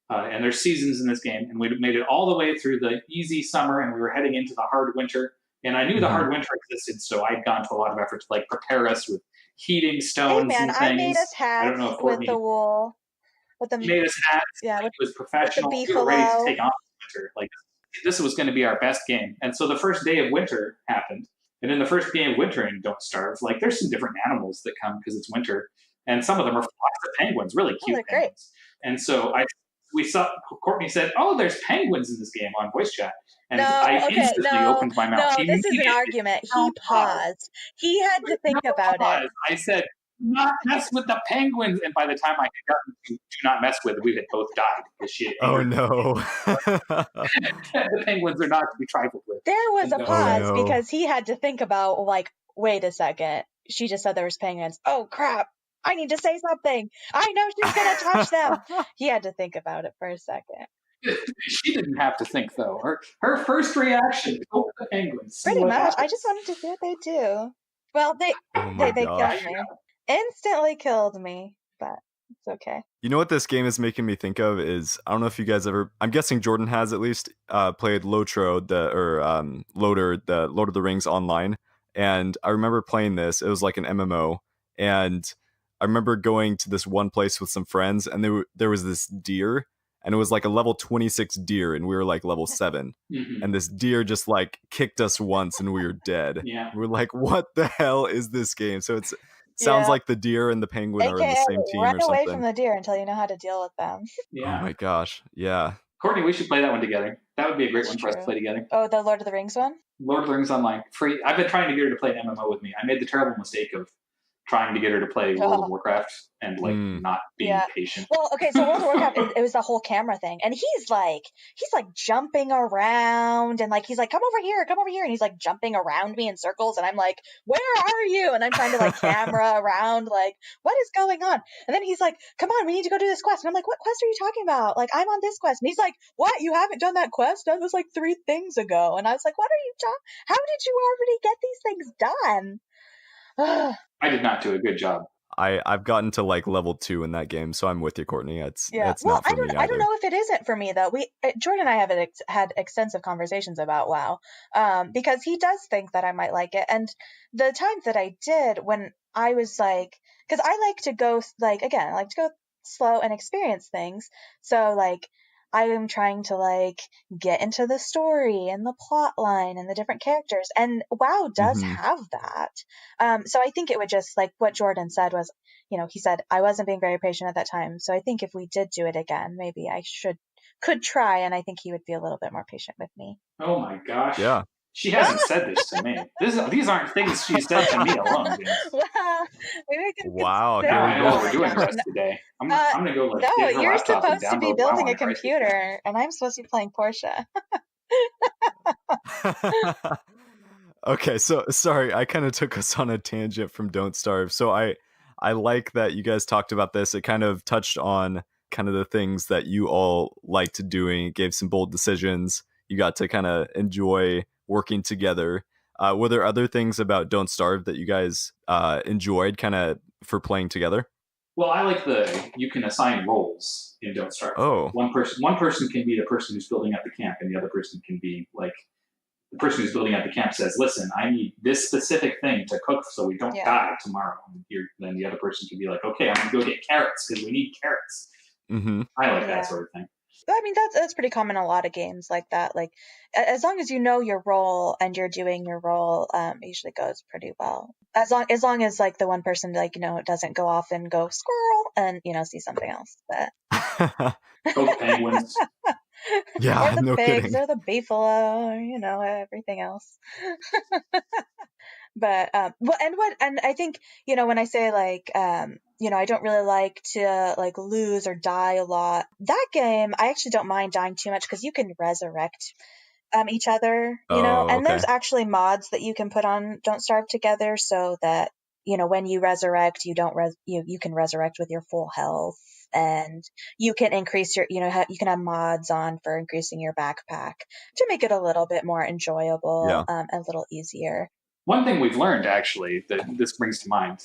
And there's seasons in this game, and we made it all the way through the easy summer, and we were heading into the hard winter. And I knew the hard winter existed, so I'd gone to a lot of effort to like prepare us with heating Hey stones man, and I made things. us I don't hats know if with Courtney the wool, with the made us hats. yeah, Like, with it was the professional. We were ready to beefalo. take on this winter. Like this was going to be our best game. And so the first day of winter happened. And in the first day of winter in Don't Starve, like there's some different animals that come because it's winter, and some of them are flocks of penguins, really Oh, cute they're great. penguins. And so we saw Courtney said, "Oh, there's penguins in this game" on voice chat, and I instantly opened my mouth. No, this is an argument. He paused. He had to think about it. I said, "Not mess with the penguins," and by the time I had gotten to "do not mess with," we had both died because she had Oh no. the penguins are not to be trifled with. There was a pause no. because he had to think about, like, wait a second. She just said there was penguins. Oh crap. I need to say something. I know she's gonna touch them. He had to think about it for a second. She didn't have to think though. Her first reaction to the penguins. Pretty much. I just wanted to see what they do. Well, they killed me. Instantly killed me, but it's okay. You know what this game is making me think of is, I don't know if you guys ever, I'm guessing Jordan has at least, played Loader, the Lord of the Rings online. And I remember playing this. It was like an MMO. And I remember going to this one place with some friends, and there was this deer, and it was like a level 26 deer, and we were like level 7. And this deer just like kicked us once, and we were dead. Yeah. We're like, what the hell is this game? So it sounds like the deer and the penguin are in the same team or something. Run away from the deer until you know how to deal with them. Yeah. Oh my gosh. Yeah. Courtney, we should play that one together. That would be a great one for us to play together. Oh, the Lord of the Rings one? Lord of the Rings Online. Free. I've been trying to get her to play an MMO with me. I made the terrible mistake of trying to get her to play World of Warcraft and like not being patient. Well, okay, so World of Warcraft, it was the whole camera thing, and he's like jumping around, and like he's like, come over here, and he's like jumping around me in circles, and I'm like, where are you? And I'm trying to like camera around, like, what is going on? And then he's like, come on, we need to go do this quest, and I'm like, what quest are you talking about? Like, I'm on this quest, and he's like, what? You haven't done that quest? That was like 3 things ago, and I was like, what are you talking? How did you already get these things done? I did not do a good job. I've gotten to like level 2 in that game, so I'm with you, Courtney. It's not for me either. I don't know if it isn't for me though. Jordan and I have had extensive conversations about WoW, because he does think that I might like it, and the times that I did, when I was like, because I like to go slow and experience things, so like I am trying to like get into the story and the plot line and the different characters, and WoW does have that. So I think it would just, like what Jordan said was, he said I wasn't being very patient at that time. So I think if we did do it again, maybe I could try, and I think he would be a little bit more patient with me. Oh my gosh. Yeah. She hasn't said this to me. These aren't things she said to me alone. Well, wow. Now I know what we're doing the rest of the day. I'm gonna go like no, get her you're laptop supposed and to be download building WoW a computer, and I'm supposed to be playing Portia. Okay, so sorry, I kind of took us on a tangent from Don't Starve. So I like that you guys talked about this. It kind of touched on kind of the things that you all liked doing. It gave some bold decisions. You got to kind of enjoy working together. Were there other things about Don't Starve that you guys enjoyed kind of for playing together? Well, I like you can assign roles in Don't Starve. Oh. One person can be the person who's building up the camp, and the other person can be like, the person who's building up the camp says, listen, I need this specific thing to cook so we don't die tomorrow. And then the other person can be like, okay, I'm going to go get carrots because we need carrots. I like that sort of thing. I mean, that's pretty common in a lot of games like that. Like, as long as you know your role and you're doing your role, it usually goes pretty well. As long as like the one person, like, doesn't go off and go squirrel and, see something else. But both penguins. Yeah, or the no pigs, kidding. or the beefalo, or, everything else. But and I think, when I say like, I don't really like to like lose or die a lot. That game, I actually don't mind dying too much because you can resurrect each other, and there's actually mods that you can put on Don't Starve Together so that, when you resurrect, you can resurrect with your full health, and you can increase your, you can have mods on for increasing your backpack to make it a little bit more enjoyable, a little easier. One thing we've learned, actually, that this brings to mind,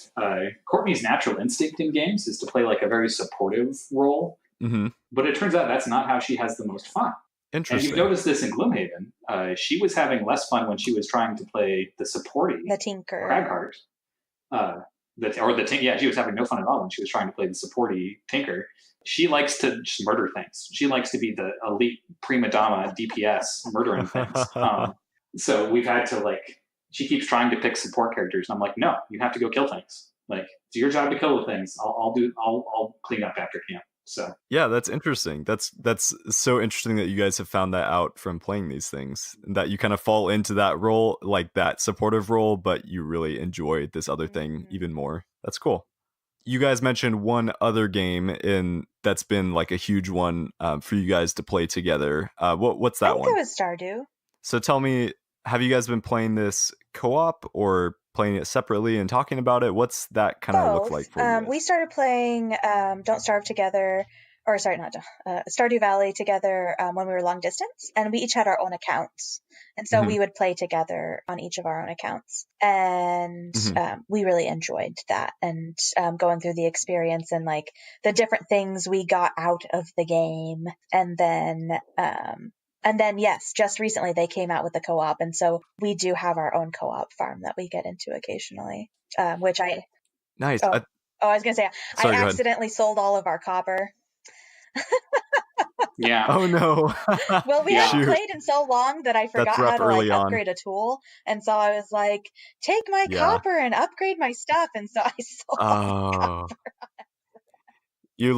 Courtney's natural instinct in games is to play like a very supportive role. Mm-hmm. But it turns out that's not how she has the most fun. And Interesting. you've noticed this in Gloomhaven. She was having less fun when she was trying to play the supporty, The Tinker. Cragheart. She was having no fun at all when she was trying to play the supporty Tinker. She likes to just murder things. She likes to be the elite prima donna DPS murdering things. So we've had to she keeps trying to pick support characters, and I'm like, no, you have to go kill things. Like, it's your job to kill the things. I'll clean up after camp. So yeah, that's interesting. That's so interesting that you guys have found that out from playing these things, and that you kind of fall into that role, like that supportive role, but you really enjoy this other thing even more. That's cool. You guys mentioned one other game that's been like a huge one for you guys to play together. What's that one? I think it was Stardew. So tell me, have you guys been playing this co-op or playing it separately and talking about it? What's that kind of look like for you guys? We started playing Don't Starve together, or sorry, not Stardew Valley together when we were long distance, and we each had our own accounts, and so we would play together on each of our own accounts, and we really enjoyed that, and going through the experience and like the different things we got out of the game, and then, yes, just recently they came out with the co-op, and so we do have our own co-op farm that we get into occasionally, which I... Nice. I was going to say, Sorry, I accidentally sold all of our copper. Yeah. Oh, no. Well, we haven't played in so long that I forgot how to upgrade a tool, and so I was like, take my copper and upgrade my stuff, and so I sold all the copper. You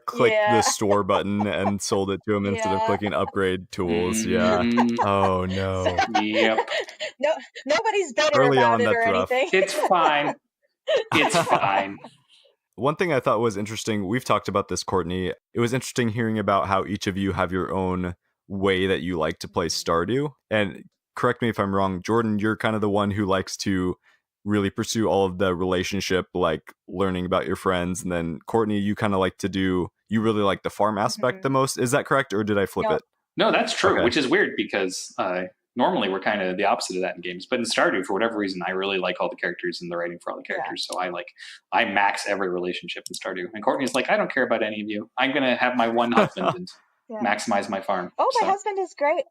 clicked the store button and sold it to him instead of clicking upgrade tools. Yeah. Oh no. Yep. No, nobody's bitter about it or anything. It's fine. It's fine. One thing I thought was interesting, we've talked about this, Courtney. It was interesting hearing about how each of you have your own way that you like to play Stardew. And correct me if I'm wrong, Jordan, you're kind of the one who likes to really pursue all of the relationship, like learning about your friends. And then Courtney, you kind of you really like the farm aspect the most. Is that correct? Or did I flip it? No, that's true, which is weird because normally we're kind of the opposite of that in games. But in Stardew, for whatever reason, I really like all the characters and the writing for all the characters. So I max every relationship in Stardew. And Courtney's like, I don't care about any of you. I'm going to have my one husband and maximize my farm. Oh, my husband is great.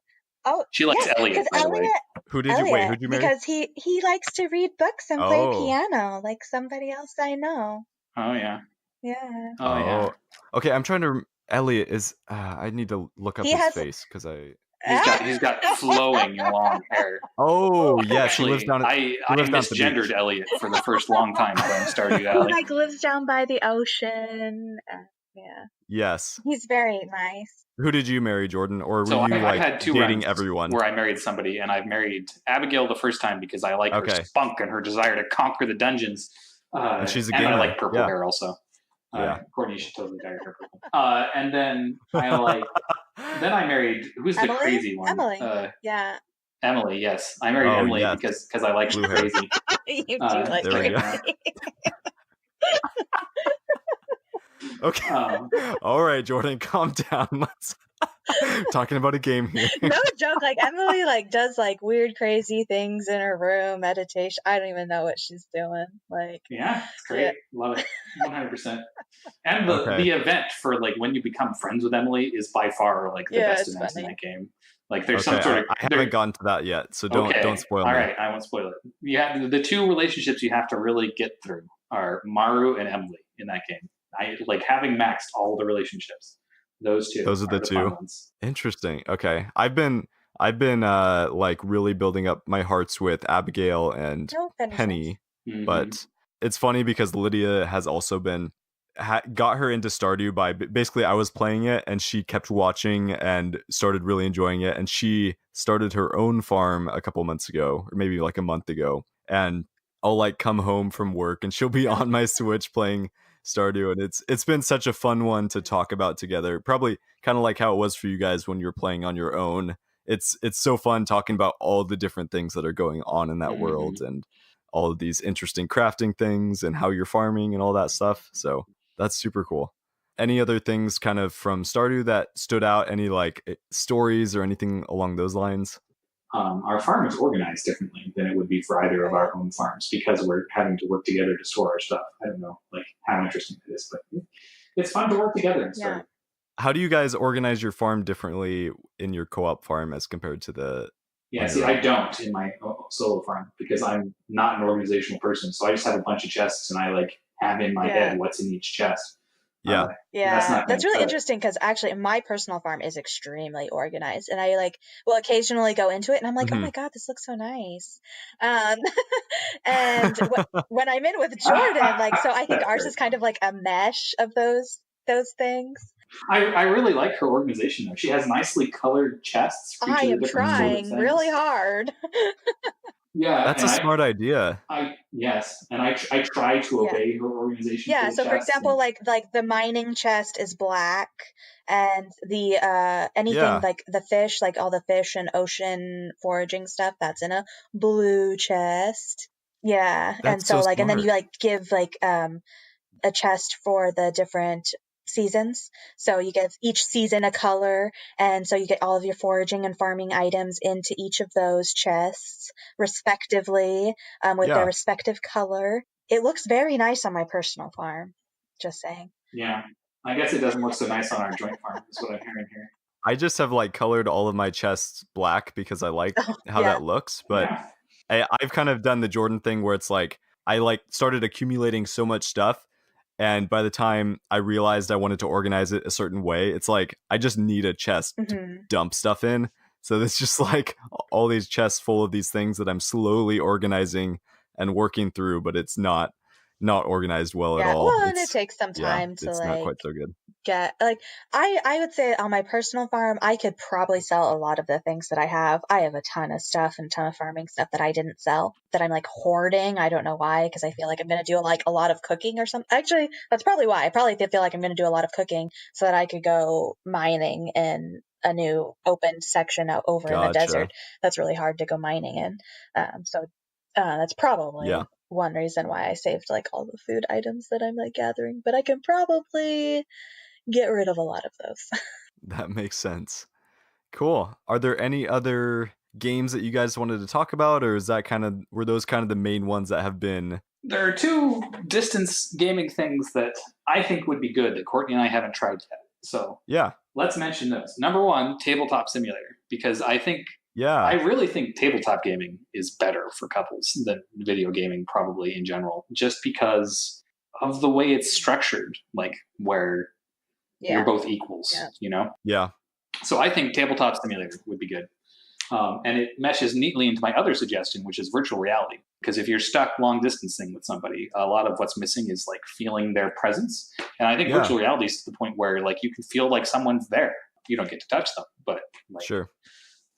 Oh, she likes Elliot, by the way. Who'd you marry? Because he likes to read books and play piano like somebody else I know. Oh, yeah. Yeah. Oh, yeah. Okay, I'm trying to... Elliot is... I need to look up his face, because I... He's got flowing long hair. Oh, yeah. Actually, he lives down I misgendered Elliot for the first long time playing Stardew Valley. He lives down by the ocean. Yeah. Yes. He's very nice. Who did you marry, Jordan? Or were you I've had two dating runs everyone? Where I married somebody, and I've married Abigail the first time because I like her spunk and her desire to conquer the dungeons. And she's a gamer. And I like purple hair also. Courtney should totally dye her hair purple. And then I married, who's the crazy one? Emily. Emily, yes. I married Emily because I like her crazy. You do like crazy. Okay. All right, Jordan, calm down. Let's talking about a game here. No joke. Emily does weird, crazy things in her room, meditation. I don't even know what she's doing. Yeah, it's great. Yeah. Love it, 100%. And the event for when you become friends with Emily is by far the best event in that game. There's some sort of... I haven't gotten to that yet, so don't spoil me. All right, I won't spoil it. You have the two relationships you have to really get through are Maru and Emily in that game. I having maxed all the relationships. Those two. Those are the two. Ones. Interesting. Okay, I've been really building up my hearts with Abigail and Penny, but it's funny because Lydia has also been got her into Stardew by basically I was playing it and she kept watching and started really enjoying it, and she started her own farm a couple months ago, or maybe a month ago, and I'll come home from work and she'll be on my Switch playing Stardew, and it's been such a fun one to talk about together. Probably kind of like how it was for you guys when you're playing on your own. It's so fun talking about all the different things that are going on in that world and all of these interesting crafting things and how you're farming and all that stuff. So that's super cool. Any other things kind of from Stardew that stood out? Any stories or anything along those lines? Our farm is organized differently than it would be for either of our own farms because we're having to work together to store our stuff. I don't know how interesting it is, but it's fun to work together and stuff. How do you guys organize your farm differently in your co-op farm as compared to the Yeah, on see, your I own? don't in my solo farm because I'm not an organizational person. So I just have a bunch of chests and I like have in my Yeah. head what's in each chest. Yeah. That's Yeah, not going that's to really cut it. interesting because actually my personal farm is extremely organized, and I like will occasionally go into it and I'm like, oh Hmm. my God, this looks so nice. Um, and when I'm in with Jordan, like, so I think That's ours very is kind fun. of like a mesh of those things. I really like her organization though. She has nicely colored chests for each I of the am different sort of trying really things. hard. Yeah, That's a smart idea. I try to Yeah. obey her organization for Yeah, the so for chests. example, And like the mining chest is black, and the anything Yeah, like the fish, like all the fish and ocean foraging stuff, that's in a blue chest. Yeah, and that's so so like, and then you smart. like give like a chest for the different seasons. So you give each season a color, and so you get all of your foraging and farming items into each of those chests respectively, with their Yeah. respective color. It looks very nice on my personal farm. Just saying. yeah, I guess it doesn't look so nice on our joint farm. Is what I'm hearing here. I just have like colored all of my chests black because I like Oh, how yeah. that looks, but Yeah, I've kind of done the Jordan thing where it's like I like started accumulating so much stuff, and by the time I realized I wanted to organize it a certain way, it's like I just need a chest to Hmm. dump stuff in. So it's just like all these chests full of these things that I'm slowly organizing and working through, but it's not organized well at Yeah. all. Well, and it It's takes some yeah, time to it's not like quite so good. get like I would say on my personal farm I could probably sell a lot of the things that I have. I have a ton of stuff and ton of farming stuff that I didn't sell that I'm like hoarding. I don't know why, because I feel like I'm gonna do like a lot of cooking or something. Actually, that's probably why. I probably feel like I'm gonna do a lot of cooking so that I could go mining in a new open section out over in the Gotcha. desert. That's really hard to go mining in. So that's probably Yeah, one reason why I saved like all the food items that I'm like gathering. But I can probably get rid of a lot of those. that makes sense. Cool. Are there any other games that you guys wanted to talk about, or is that kind of were those kind of the main ones that have been? there are two distance gaming things that I think would be good that Courtney and I haven't tried yet. So Yeah, let's mention those. Number one, tabletop simulator, because I yeah, really think tabletop gaming is better for couples than video gaming, probably in general, just because of the way it's structured, like where you're Yeah. both equals, Yeah. you know? yeah. So I think tabletop simulator would be good. And it meshes neatly into my other suggestion, which is virtual reality. Because if you're stuck long distancing with somebody, a lot of what's missing is like feeling their presence. And I think Yeah, virtual reality is to the point where like you can feel like someone's there. You don't get to touch them, but like, sure.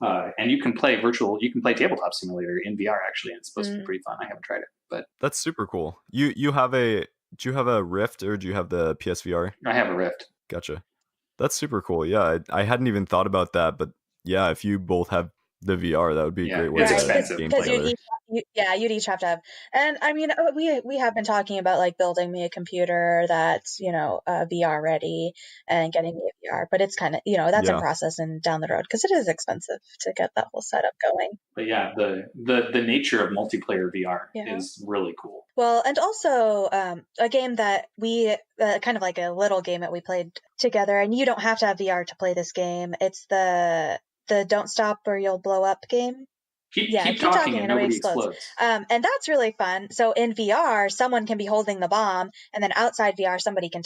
and you can play tabletop simulator in VR actually, and it's supposed to be Mm. pretty fun. I haven't tried it, but That's super cool. You have a do you have a Rift or do you have the PSVR? I have a Rift. Gotcha. That's super cool. Yeah, I hadn't even thought about that, but yeah, if you both have the VR, that would be a Yeah, great way it's Right, to expensive, game because but you'd together. each you'd each have to have. And I mean, we have been talking about like building me a computer that's VR ready and getting me a VR, but it's kind of that's in Yeah. process and down the road because it is expensive to get that whole setup going. yeah, the nature of multiplayer VR Yeah. is really cool. Well, and also a game that we kind of like a little game that we played together, and you don't have to have VR to play this game. It's the Don't Stop or You'll Blow Up game. Yeah, Keep keep talking talking and and nobody nobody explodes. explodes. And that's really fun. So in VR, someone can be holding the bomb, and then outside VR, somebody can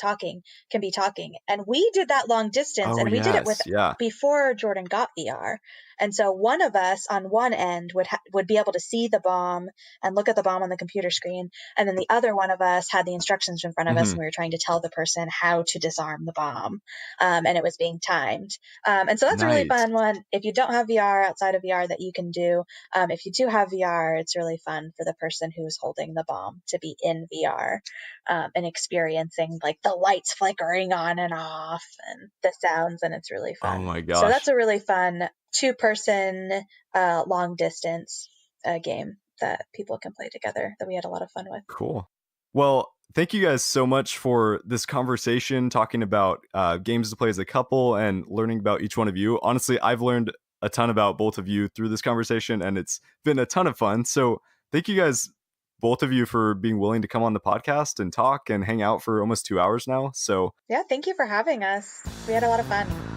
be talking. And we did that long distance, Oh and we did it with yes, yeah. before Jordan got VR. And so one of us on one end would be able to see the bomb and look at the bomb on the computer screen, and then the other one of us had the instructions in front of us, Hmm. and we were trying to tell the person how to disarm the bomb, and it was being timed. And so that's a really Nice. fun one. If you don't have VR outside of VR that you can do. If you do have VR, it's really fun for the person who's holding the bomb to be in VR and experiencing like the lights flickering on and off and the sounds, and it's really Oh fun. my So that's gosh. a really fun two-person long distance game that people can play together that we had a lot of fun with. Cool. Well, thank you guys so much for this conversation, talking about games to play as a couple and learning about each one of you. Honestly, I've learned a ton about both of you through this conversation, and it's been a ton of fun. So thank you guys both of you for being willing to come on the podcast and talk and hang out for almost 2 hours now. So yeah, thank you for having us. We had a lot of fun.